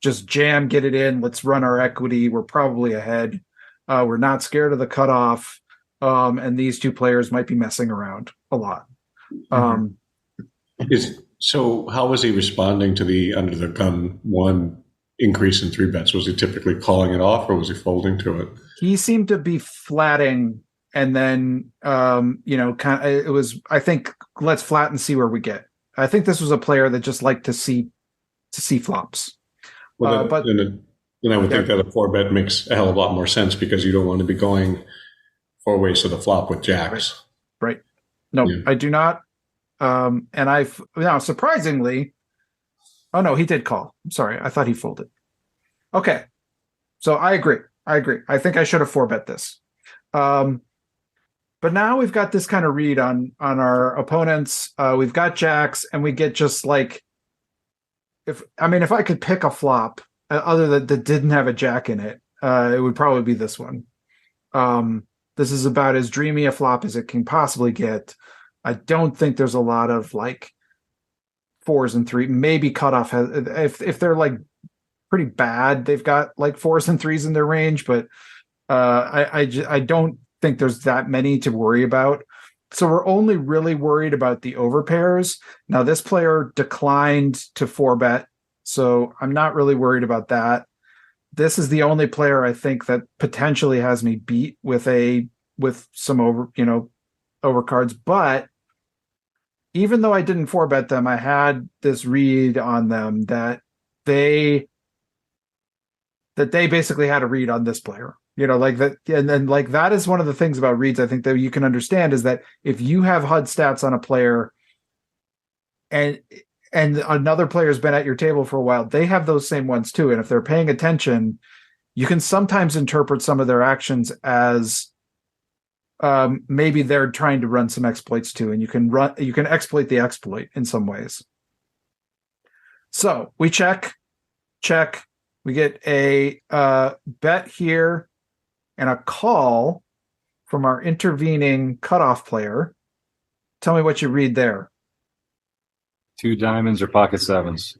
just jam, get it in. Let's run our equity. We're probably ahead. We're not scared of the cutoff. And these two players might be messing around a lot. So how was he responding to the under the gun one increase in 3-bets? Was he typically calling it off, or was he folding to it? He seemed to be flatting, and then it was, I think, let's flat and see where we get. I think this was a player that just liked to see flops. Well, then I would think that a 4-bet makes a hell of a lot more sense, because you don't want to be going 4 ways to the flop with jacks. Right. No, yeah. I do not. And I've now surprisingly, oh no, he did call. I'm sorry, I thought he folded. Okay, so I agree. I think I should have 4-bet this. But now we've got this kind of read on our opponents. We've got jacks, and we get just like, if I could pick a flop other that didn't have a jack in it, it would probably be this one. This is about as dreamy a flop as it can possibly get. I don't think there's a lot of like 4s and 3. Maybe cutoff has, if they're like pretty bad, they've got like 4s and 3s in their range, but I don't think there's that many to worry about. So we're only really worried about the overpairs. Now this player declined to 4-bet, so I'm not really worried about that. This is the only player I think that potentially has me beat with some overcards, but even though I didn't 4-bet them, I had this read on them that they basically had a read on this player. Like that, and then like that is one of the things about reads I think that you can understand, is that if you have HUD stats on a player and another player's been at your table for a while, they have those same ones too. And if they're paying attention, you can sometimes interpret some of their actions as maybe they're trying to run some exploits too, and you can exploit the exploit in some ways. So we check. We get a bet here and a call from our intervening cutoff player. Tell me what you read there. 2 diamonds or pocket 7s.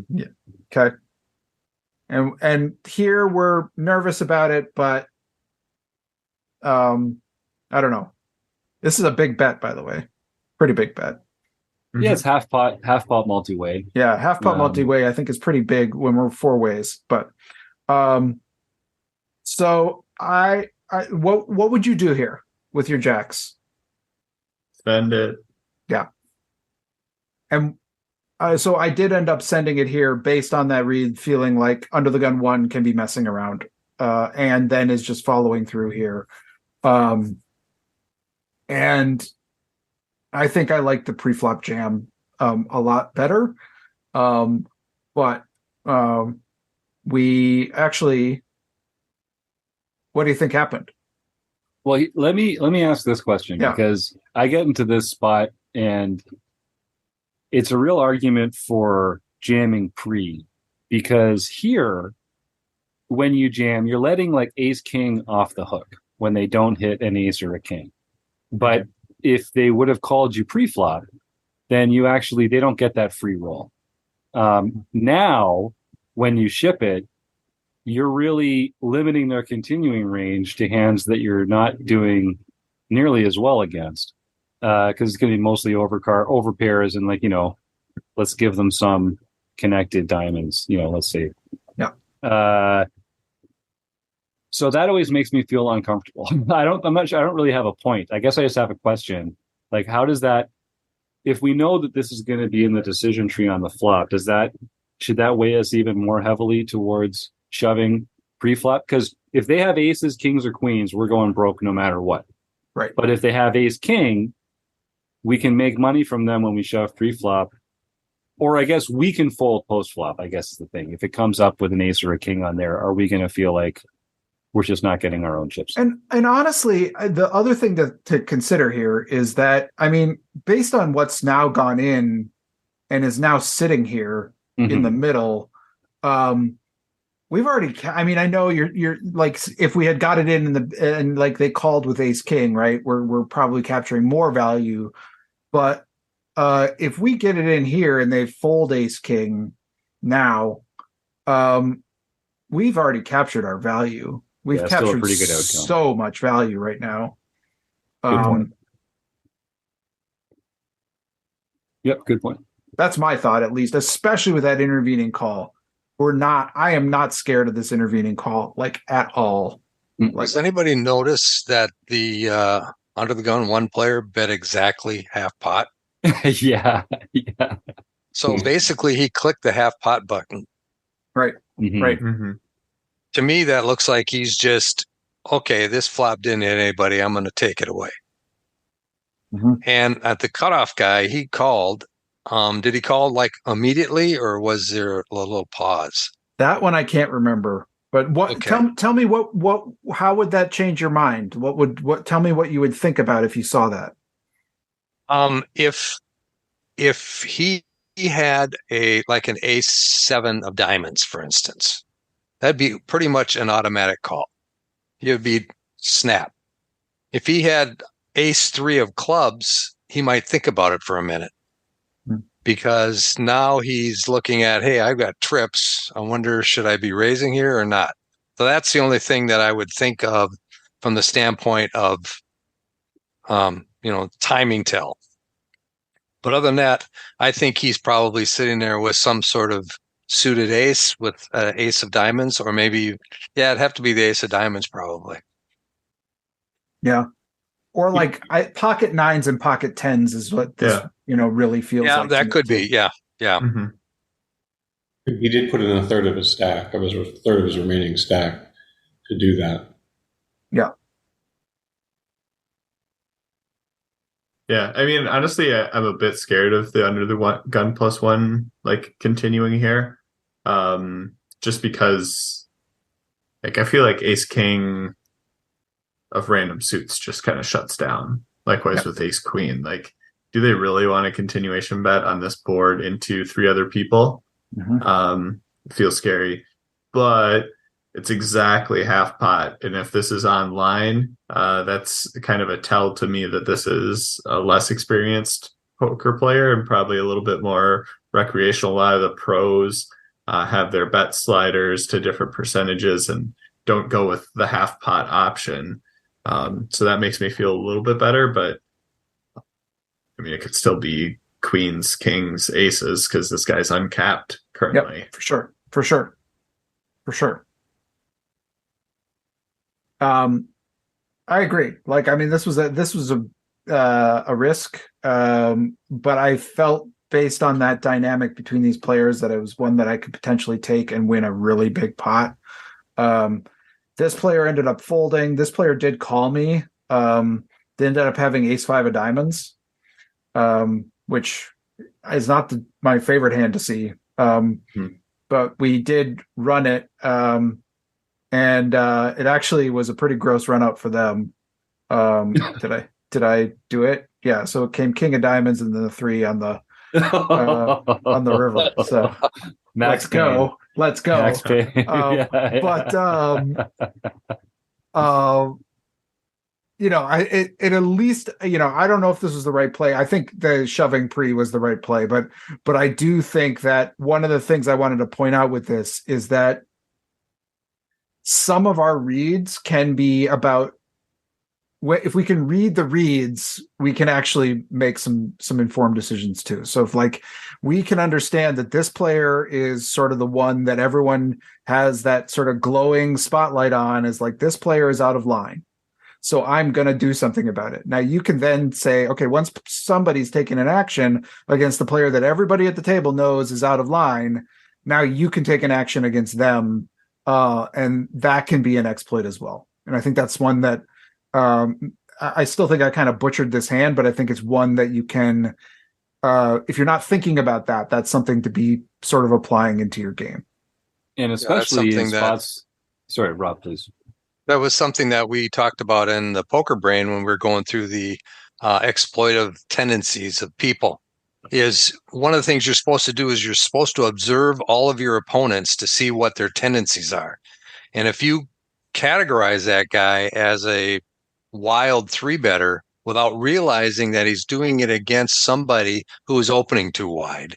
Yeah. Okay. And here we're nervous about it, but I don't know. This is a big bet, by the way. Pretty big bet. Yeah, it's half pot multi-way. Yeah, half pot multi-way I think is pretty big when we're 4 ways. But so what would you do here with your jacks? Spend it. Yeah. And so I did end up sending it here based on that read, feeling like under the gun 1 can be messing around, and then is just following through here. And I think I like the pre-flop jam a lot better. But we actually, what do you think happened? Well, let me ask this question, because I get into this spot and it's a real argument for jamming pre, because here, when you jam, you're letting like ace king off the hook when they don't hit an ace or a king. But if they would have called you pre-flop, then they don't get that free roll. Now, when you ship it, you're really limiting their continuing range to hands that you're not doing nearly as well against, because it's going to be mostly overpairs, and let's give them some connected diamonds. Let's say, so that always makes me feel uncomfortable. I don't really have a point. I guess I just have a question. Like, how does that, if we know that this is going to be in the decision tree on the flop, should that weigh us even more heavily towards shoving pre-flop? Because if they have aces, kings, or queens, we're going broke no matter what. Right. But if they have ace king, we can make money from them when we shove pre-flop. Or I guess we can fold post-flop, I guess is the thing. If it comes up with an ace or a king on there, are we going to feel like we're just not getting our own chips? And honestly, the other thing to consider here is that, based on what's now gone in and is now sitting here in the middle, we've already, I know you're like, if we had got it in and like they called with ace king, right, we're probably capturing more value. But if we get it in here and they fold ace king now, we've already captured our value. We've Yeah, still a captured pretty good outcome. so much value right now. Good point. Yep, good point. That's my thought, at least, especially with that intervening call. I am not scared of this intervening call, like, at all. Like, Does anybody notice that the under the gun one player bet exactly half pot? Yeah. So basically, he clicked the half pot button. right, Mhm. right. Mm-hmm. To me, that looks like he's just, okay, this flop didn't hit anybody. I'm going to take it away. Mhm. And at the cutoff guy, he called. Did he call like immediately, or was there a little pause? That one I can't remember. But what? Okay. Tell me what? How would that change your mind? Tell me what you would think about if you saw that. If he had like an ace 7 of diamonds, for instance, that'd be pretty much an automatic call. It'd be snap. If he had ace 3 of clubs, he might think about it for a minute, because now he's looking at, hey, I've got trips. I wonder, should I be raising here or not? So that's the only thing that I would think of from the standpoint of, timing tell. But other than that, I think he's probably sitting there with some sort of suited ace with ace of diamonds, or maybe, it'd have to be the ace of diamonds probably. Yeah. Or like pocket 9s and pocket 10s is what this, really feels like. Yeah, that could be. Yeah. Mm-hmm. He did put in a third of his stack, of his third of his remaining stack to do that. Yeah. Yeah, I mean, honestly, I'm a bit scared of the under the gun plus one, like, continuing here, just because, like, I feel like ace king of random suits just kind of shuts down. Likewise with ace queen. Like, do they really want a continuation bet on this board into 3 other people? Mm-hmm. It feels scary, but it's exactly half pot. And if this is online, that's kind of a tell to me that this is a less experienced poker player and probably a little bit more recreational. A lot of the pros have their bet sliders to different percentages and don't go with the half pot option. So that makes me feel a little bit better, but I mean, it could still be queens, kings, aces, because this guy's uncapped currently. Yep, for sure. I agree. Like, I mean, this was a risk, but I felt based on that dynamic between these players that it was one that I could potentially take and win a really big pot. This player ended up folding. This player did call me. They ended up having ace 5 of diamonds, which is not my favorite hand to see. But we did run it. And it actually was a pretty gross run out for them. Did I do it? Yeah. So it came king of diamonds and then the 3 on the river. So let's go. Max Payne. It at least, I don't know if this was the right play. I think the shoving pre was the right play, but I do think that one of the things I wanted to point out with this is that some of our reads can be about, if we can read the reads, we can actually make some informed decisions too. So if, like, we can understand that this player is sort of the one that everyone has that sort of glowing spotlight on, is like, this player is out of line, so I'm going to do something about it. Now you can then say, okay, once somebody's taken an action against the player that everybody at the table knows is out of line, now you can take an action against them. And that can be an exploit as well. And I think that's one that I still think I kind of butchered this hand, but I think it's one that you can, if you're not thinking about that, that's something to be sort of applying into your game. And especially in spots. Sorry, Rob, please. That was something that we talked about in the Poker Brain when we were going through the exploitive tendencies of people. Is one of the things you're supposed to do is you're supposed to observe all of your opponents to see what their tendencies are. And if you categorize that guy as a wild 3-better without realizing that he's doing it against somebody who is opening too wide,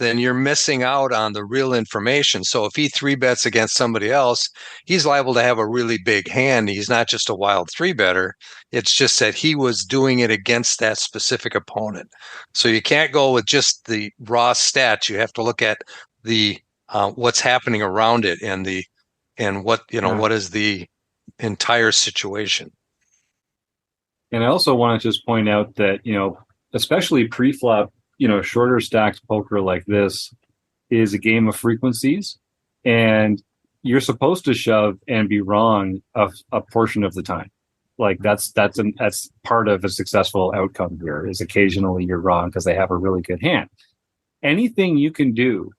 then you're missing out on the real information. So if he 3-bets against somebody else, he's liable to have a really big hand. He's not just a wild 3-better. It's just that he was doing it against that specific opponent. So you can't go with just the raw stats. You have to look at the what's happening around it and what is the entire situation. And I also want to just point out that, especially pre-flop, shorter stacked poker like this is a game of frequencies, and you're supposed to shove and be wrong a portion of the time. Like that's part of a successful outcome here, is occasionally you're wrong because they have a really good hand. Anything you can do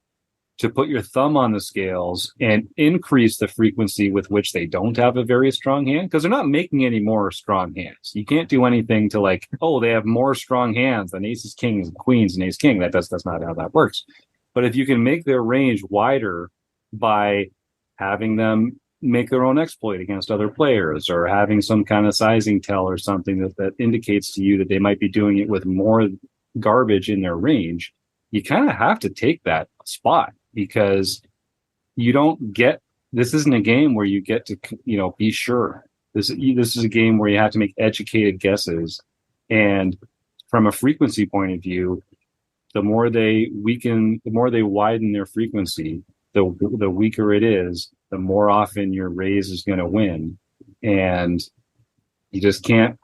to put your thumb on the scales and increase the frequency with which they don't have a very strong hand, because they're not making any more strong hands. You can't do anything to like, oh, they have more strong hands than aces, kings, queens, and ace king. That's not how that works. But if you can make their range wider by having them make their own exploit against other players, or having some kind of sizing tell or something that indicates to you that they might be doing it with more garbage in their range, you kind of have to take that spot, because you don't get, this isn't a game where you get to, be sure. This is a game where you have to make educated guesses. And from a frequency point of view, the more they widen their frequency, the weaker it is, the more often your raise is going to win. And you just can't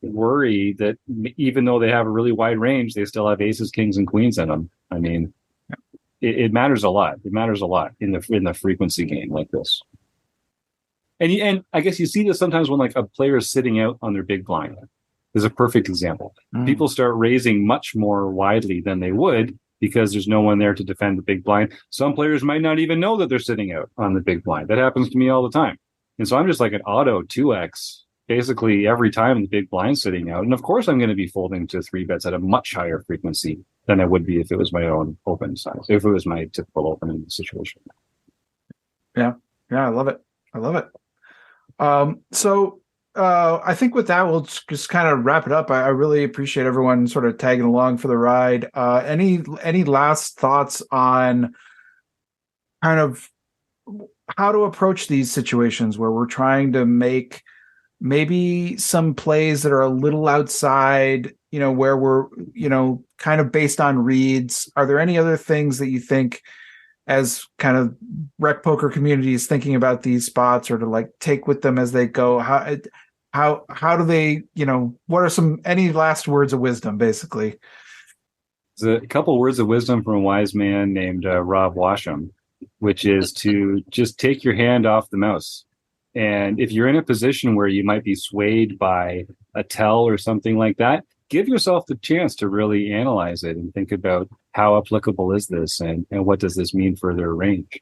worry that even though they have a really wide range, they still have aces, kings, and queens in them. I mean, it matters a lot. It matters a lot in the frequency game like this. And I guess you see this sometimes when like a player is sitting out on their big blind. Is a perfect example. People start raising much more widely than they would because there's no one there to defend the big blind. Some players might not even know that they're sitting out on the big blind. That happens to me all the time. And so I'm just like an auto 2x basically every time the big blind's sitting out. And of course I'm going to be folding to 3-bets at a much higher frequency than I would be if it was my own open size, if it was my typical open situation. Yeah, I love it. So I think with that, we'll just kind of wrap it up. I really appreciate everyone sort of tagging along for the ride. Any last thoughts on kind of how to approach these situations where we're trying to make maybe some plays that are a little outside, where we're, kind of based on reads? Are there any other things that you think, as kind of rec poker community is thinking about these spots, or to like take with them as they go? How do they, what are any last words of wisdom, basically? There's a couple words of wisdom from a wise man named Rob Washam, which is to just take your hand off the mouse. And if you're in a position where you might be swayed by a tell or something like that, give yourself the chance to really analyze it and think about how applicable is this, and what does this mean for their range.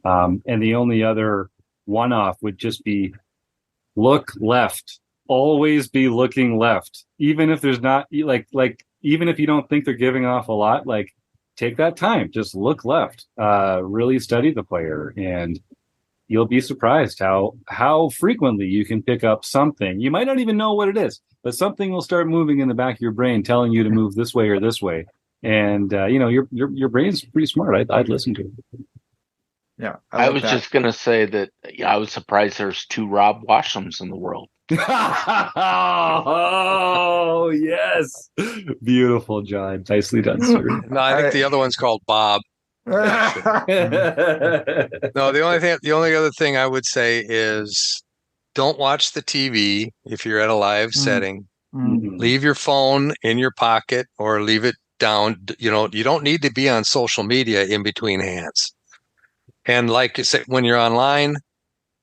And the only other one-off would just be look left. Always be looking left, even if there's not even if you don't think they're giving off a lot. Like, take that time, just look left. Really study the player, and you'll be surprised how frequently you can pick up something. You might not even know what it is, but something will start moving in the back of your brain, telling you to move this way or this way. And your brain's pretty smart. I'd listen to it. Yeah, I was just gonna say that I was surprised there's 2 Rob Washams in the world. Oh yes, beautiful, John. Nicely done, sir. No, I think the other one's called Bob. No, the only other thing I would say is don't watch the TV if you're at a live setting. Leave your phone in your pocket or leave it down. You don't need to be on social media in between hands. And like you said, when you're online,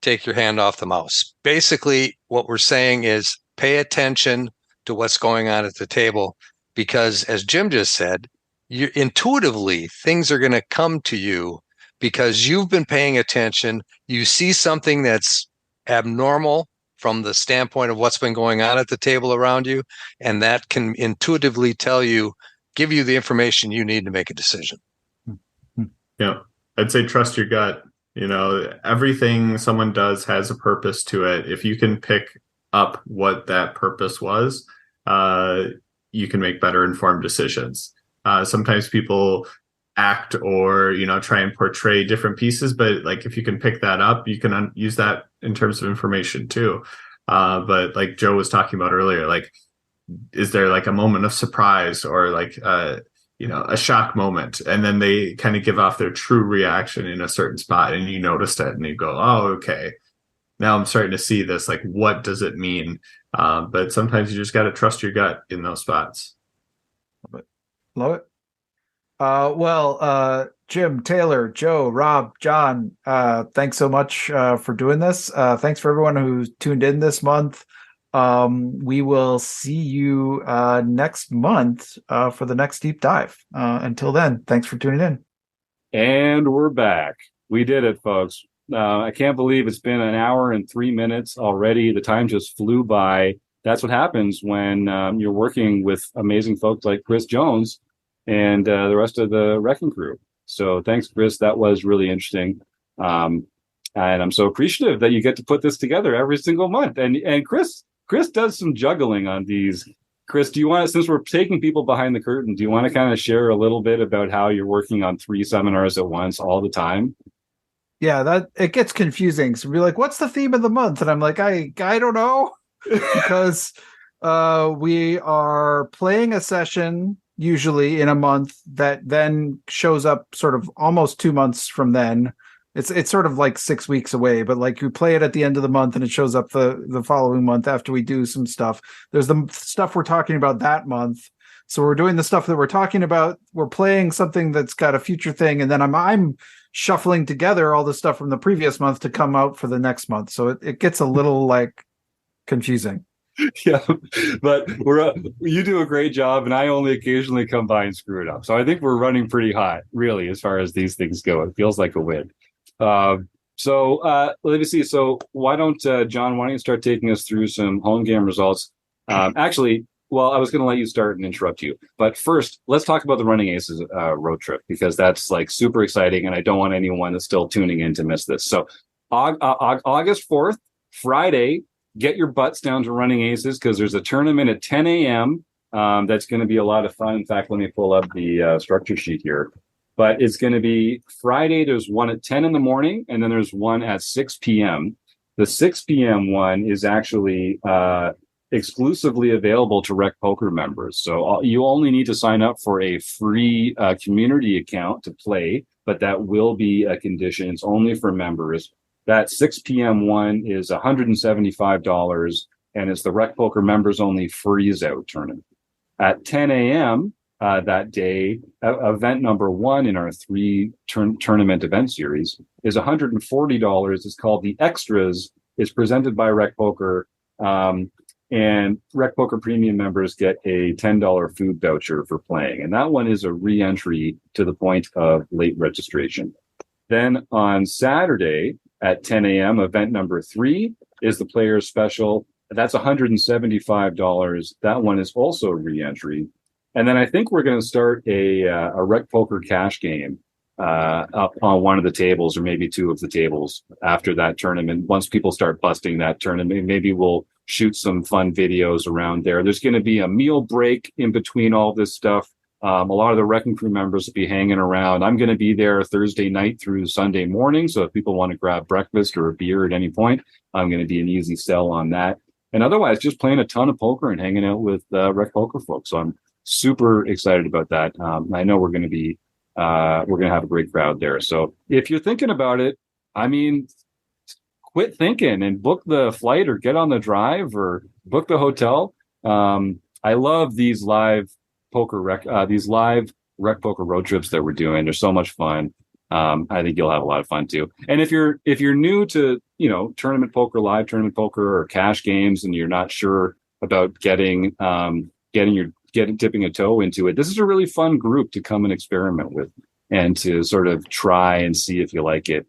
take your hand off the mouse. Basically, what we're saying is pay attention to what's going on at the table, because as Jim just said, intuitively things are going to come to you because you've been paying attention. You see something that's abnormal from the standpoint of what's been going on at the table around you, and that can intuitively give you the information you need to make a decision. Yeah, I'd say trust your gut. Everything someone does has a purpose to it. If you can pick up what that purpose was, you can make better informed decisions. Sometimes people act or, try and portray different pieces. But like, if you can pick that up, you can use that in terms of information too. But like Joe was talking about earlier, like, is there like a moment of surprise or like, a shock moment, and then they kind of give off their true reaction in a certain spot, and you noticed it, and you go, "Oh, okay, now I'm starting to see this. Like, what does it mean?" But sometimes you just got to trust your gut in those spots. Love it. Jim, Taylor, Joe, Rob, John, thanks so much for doing this. Thanks for everyone who tuned in this month. We will see you next month for the next deep dive. Until then, thanks for tuning in. And we're back. We did it, folks. I can't believe it's been an hour and 3 minutes already. The time just flew by. That's what happens when you're working with amazing folks like Chris Jones and the rest of the Wrecking Crew. So thanks, Chris. That was really interesting. And I'm so appreciative that you get to put this together every single month. And Chris does some juggling on these. Chris, do you want to, since we're taking people behind the curtain, do you want to kind of share a little bit about how you're working on 3 seminars at once all the time? Yeah, that it gets confusing. So we're like, what's the theme of the month? And I'm like, I don't know. Because we are playing a session usually in a month that then shows up sort of almost 2 months from then. It's sort of like 6 weeks away, but like we play it at the end of the month and it shows up the following month after we do some stuff. There's the stuff we're talking about that month. So we're doing the stuff that we're talking about. We're playing something that's got a future thing, and then I'm shuffling together all the stuff from the previous month to come out for the next month. So it gets a little like confusing. Yeah, but you do a great job, and I only occasionally come by and screw it up. So I think we're running pretty hot, really, as far as these things go. It feels like a win. Let me see. So why don't John? Why don't you start taking us through some home game results? Actually, well, I was going to let you start and interrupt you, but first, let's talk about the Running Aces road trip, because that's like super exciting, and I don't want anyone that's still tuning in to miss this. So August 4th, Friday. Get your butts down to Running Aces, because there's a tournament at 10 a.m. That's going to be a lot of fun. In fact, let me pull up the structure sheet here. But it's going to be Friday. There's one at 10 in the morning, and then there's one at 6 p.m. The 6 p.m. one is actually exclusively available to Rec Poker members. So you only need to sign up for a free community account to play, but that will be a condition. It's only for members. That 6 p.m. one is $175, and it's the Rec Poker members only freeze out tournament. At 10 a.m. That day, event number 1 in our 3 tournament event series is $140. It's called the Extras. It's presented by Rec Poker, and Rec Poker Premium members get a $10 food voucher for playing. And that one is a re-entry to the point of late registration. Then on Saturday, at 10 a.m., event number 3 is the Players Special. That's $175. That one is also a re-entry. And then I think we're going to start a Rec Poker cash game up on one of the tables, or maybe 2 of the tables after that tournament. Once people start busting that tournament, maybe we'll shoot some fun videos around there. There's going to be a meal break in between all this stuff. A lot of the Wrecking Crew members will be hanging around. I'm going to be there Thursday night through Sunday morning. So if people want to grab breakfast or a beer at any point, I'm going to be an easy sell on that. And otherwise, just playing a ton of poker and hanging out with Rec Poker folks. So I'm super excited about that. I know we're going to have a great crowd there. So if you're thinking about it, I mean, quit thinking and book the flight or get on the drive or book the hotel. I love these live Rec Poker road trips that we're doing. They're so much fun. I think you'll have a lot of fun too. And if you're new to, tournament poker, live tournament poker or cash games, and you're not sure about dipping a toe into it, this is a really fun group to come and experiment with and to sort of try and see if you like it.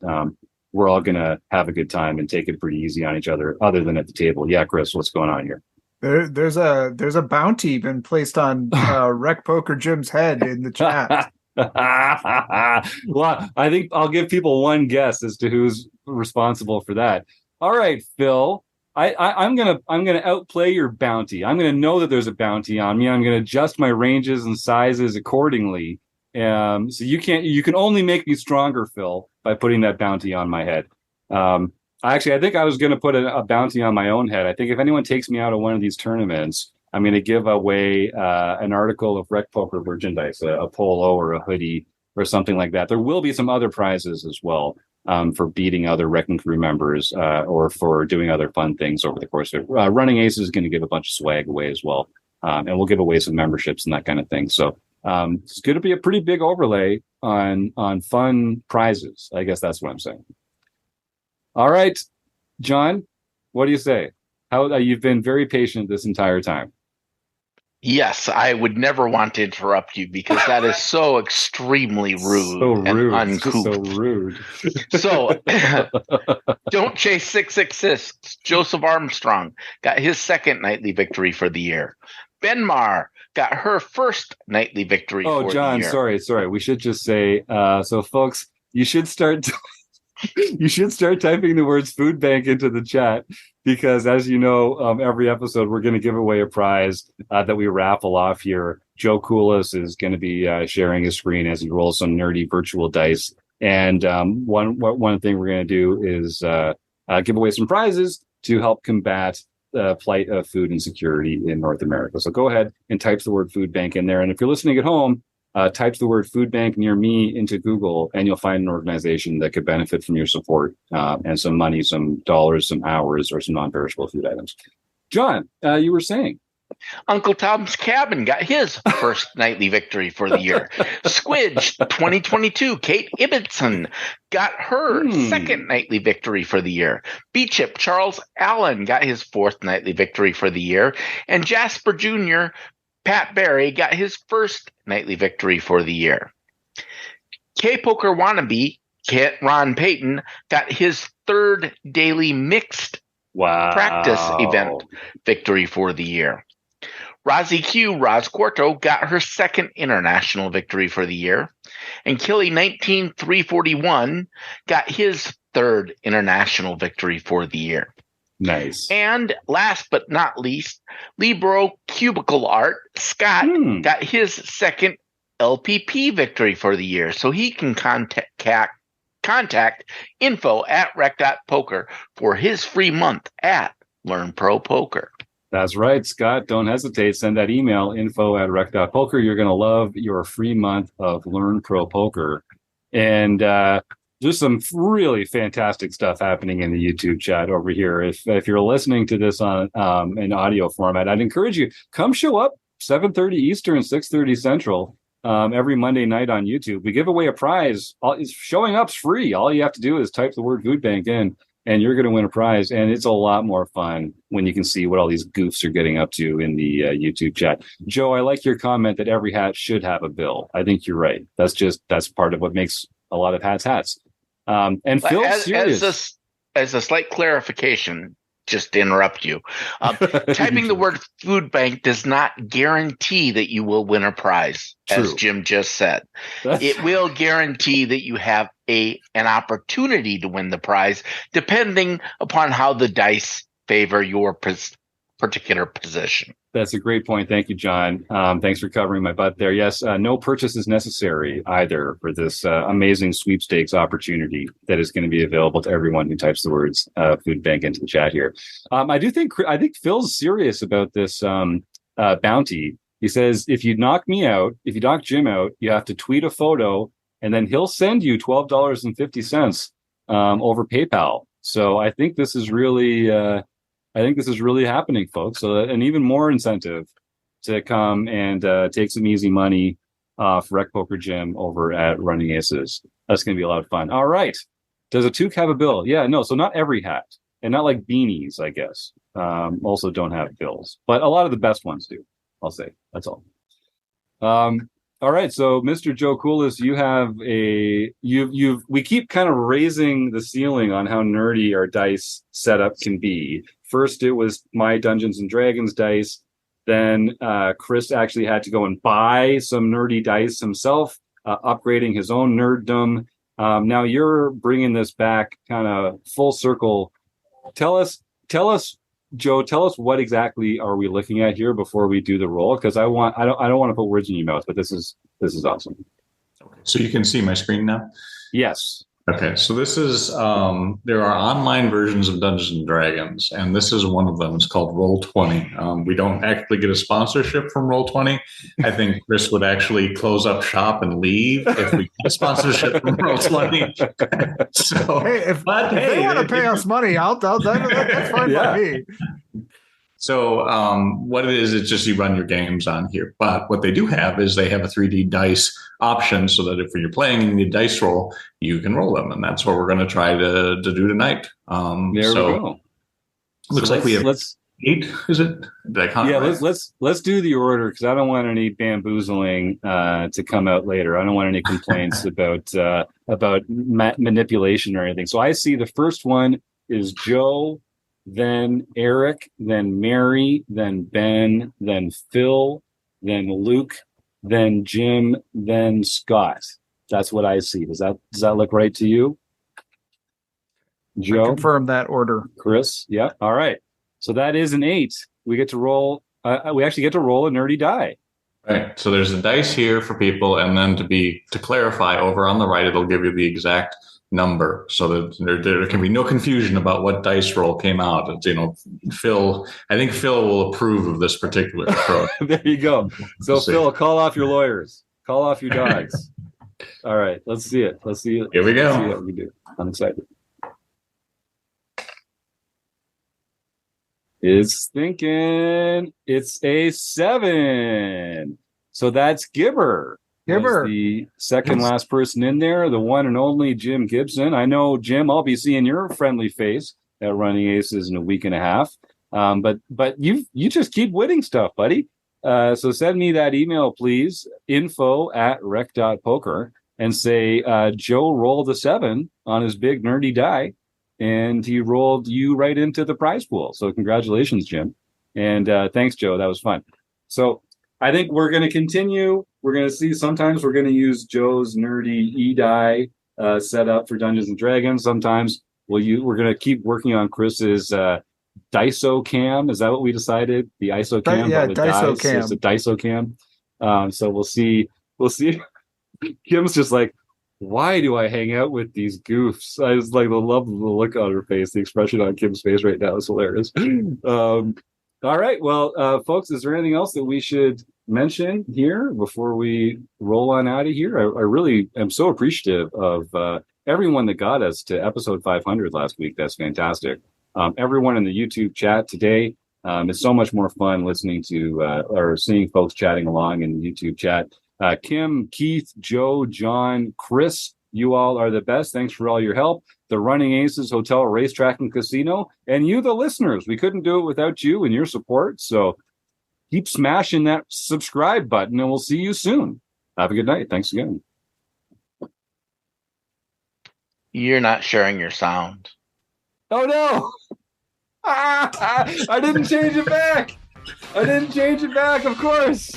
We're all going to have a good time and take it pretty easy on each other than at the table. Yeah, Chris, what's going on here? There's a bounty been placed on Rec Poker Jim's head in the chat. Well, I think I'll give people one guess as to who's responsible for that. All right, Phil, I'm gonna outplay your bounty. I'm gonna know that there's a bounty on me. I'm gonna adjust my ranges and sizes accordingly, So you can only make me stronger, Phil, by putting that bounty on my head. I think I was going to put a bounty on my own head. I think if anyone takes me out of one of these tournaments, I'm going to give away an article of Rec Poker merchandise, a polo or a hoodie or something like that. There will be some other prizes as well for beating other Wrecking Crew members or for doing other fun things over the course of it. Running Aces is going to give a bunch of swag away as well. And we'll give away some memberships and that kind of thing. So it's going to be a pretty big overlay on fun prizes. I guess that's what I'm saying. All right, John, what do you say? How you've been very patient this entire time. Yes, I would never want to interrupt you because that is so extremely rude, and uncouth. So rude. So, Don't Chase 666. Joseph Armstrong got his second nightly victory for the year. Benmar got her first nightly victory for John, the year. sorry. We should just say, so folks, you should start typing the words food bank into the chat because, as you know, every episode we're going to give away a prize that we raffle off here. Joe Koulis is going to be sharing his screen as he rolls some nerdy virtual dice. And one thing we're going to do is give away some prizes to help combat the plight of food insecurity in North America. So go ahead and type the word food bank in there. And if you're listening at home, type the word food bank near me into Google, and you'll find an organization that could benefit from your support and some money, some dollars, some hours, or some non-perishable food items. John, you were saying. Uncle Tom's Cabin got his first nightly victory for the year. Squidge 2022, Kate Ibbotson got her second nightly victory for the year. B-Chip Charles Allen got his fourth nightly victory for the year. And Jasper Jr., Pat Barry got his first nightly victory for the year. K-Poker Wannabe, Ron Payton, got his third daily mixed practice event victory for the year. Rozzy Q, Roz Quarto, got her second international victory for the year. And Killy 19341 got his third international victory for the year. Nice. And last but not least, Libro Cubicle Art, Scott, got his second LPP victory for the year. So he can contact info@rec.poker for his free month at Learn Pro Poker. That's right, Scott. Don't hesitate. Send that email, info@rec.poker. You're going to love your free month of Learn Pro Poker. And there's some really fantastic stuff happening in the YouTube chat over here. If you're listening to this on an audio format, I'd encourage you, come show up 7:30 Eastern, 6:30 Central every Monday night on YouTube. We give away a prize. Showing up's free. All you have to do is type the word food bank in, and you're going to win a prize. And it's a lot more fun when you can see what all these goofs are getting up to in the YouTube chat. Joe, I like your comment that every hat should have a bill. I think you're right. That's part of what makes a lot of hats. And Phil's serious. As a slight clarification, just to interrupt you, typing the word food bank does not guarantee that you will win a prize, as Jim just said. It will guarantee that you have an opportunity to win the prize, depending upon how the dice favor your particular position. That's a great point. Thank you, John. Thanks for covering my butt there. Yes, no purchase is necessary either for this amazing sweepstakes opportunity that is going to be available to everyone who types the words food bank into the chat here. I think Phil's serious about this bounty. He says, if you knock Jim out, you have to tweet a photo, and then he'll send you $12.50 over PayPal. So I think this is really happening, folks. So an even more incentive to come and take some easy money off Rec Poker Jim over at Running Aces. That's going to be a lot of fun. All right. Does a toque have a bill? Yeah, no. So not every hat, and not like beanies, I guess. Also don't have bills, but a lot of the best ones do. I'll say that's all. All right. So Mr. Joe Koulis, you have we keep kind of raising the ceiling on how nerdy our dice setup can be. First, it was my Dungeons and Dragons dice. Then Chris actually had to go and buy some nerdy dice himself, upgrading his own nerddom. Now you're bringing this back kind of full circle. Tell us, Joe. Tell us what exactly are we looking at here before we do the roll? Because I don't want to put words in your mouth, but this is awesome. So you can see my screen now? Yes. Okay, so this is there are online versions of Dungeons and Dragons, and this is one of them. It's called Roll20. We don't actually get a sponsorship from Roll20. I think Chris would actually close up shop and leave if we get a sponsorship from Roll20. So, Hey, if they want to pay us money, that's fine by me. So what it is, it's just you run your games on here. But what they do have is they have a 3D dice option so that if you're playing in the dice roll, you can roll them. And that's what we're going to try to do tonight. There we go. Looks like we have 8, is it? Did I count? Yeah, right? let's do the order because I don't want any bamboozling to come out later. I don't want any complaints about manipulation or anything. So I see the first one is Joe, then Eric, then Mary, then Ben, then Phil, then Luke, then Jim, then Scott. That's what I see. Does that look right to you? Joe? I confirm that order. Chris? Yeah. All right. So that is an 8. We get to roll. We actually get to roll a nerdy die. Right. So there's a dice here for people, and then to clarify, over on the right, it'll give you the exact number, so that there can be no confusion about what dice roll came out. It's, Phil. I think Phil will approve of this particular approach. There you go. So We'll Phil, call off your lawyers. Call off your dogs. All right. Let's see it. Here we go. Let's see what we do. I'm excited. It's thinking it's a 7. So that's Gibber. Gibber, the second last person in there, the one and only Jim Gibson. I know, Jim, I'll be seeing your friendly face at Running Aces in a week and a half. But you just keep winning stuff, buddy. So send me that email, please, info@rec.poker, and say Joe rolled a 7 on his big nerdy die, and he rolled you right into the prize pool. So congratulations, Jim. And thanks, Joe. That was fun. So I think we're going to continue. We're going to see, sometimes we're going to use Joe's nerdy e-die setup for Dungeons and Dragons. Sometimes we're going to keep working on Chris's Diso cam. Is that what we decided? The ISO cam? Yeah, Diso cam. It's a Diso cam. So we'll see. Kim's just like, why do I hang out with these goofs? I just like the look on her face. The expression on Kim's face right now is hilarious. All right. Well, folks, is there anything else that we should mention here before we roll on out of here? I really am so appreciative of everyone that got us to episode 500 last week. That's fantastic. Everyone in the YouTube chat today. It's so much more fun listening to or seeing folks chatting along in the YouTube chat. Kim, Keith, Joe, John, Chris, you all are the best. Thanks for all your help. The Running Aces Hotel, Racetrack, and Casino, and you, the listeners. We couldn't do it without you and your support. So keep smashing that subscribe button, and we'll see you soon. Have a good night. Thanks again. You're not sharing your sound. Oh, no. I didn't change it back. Of course.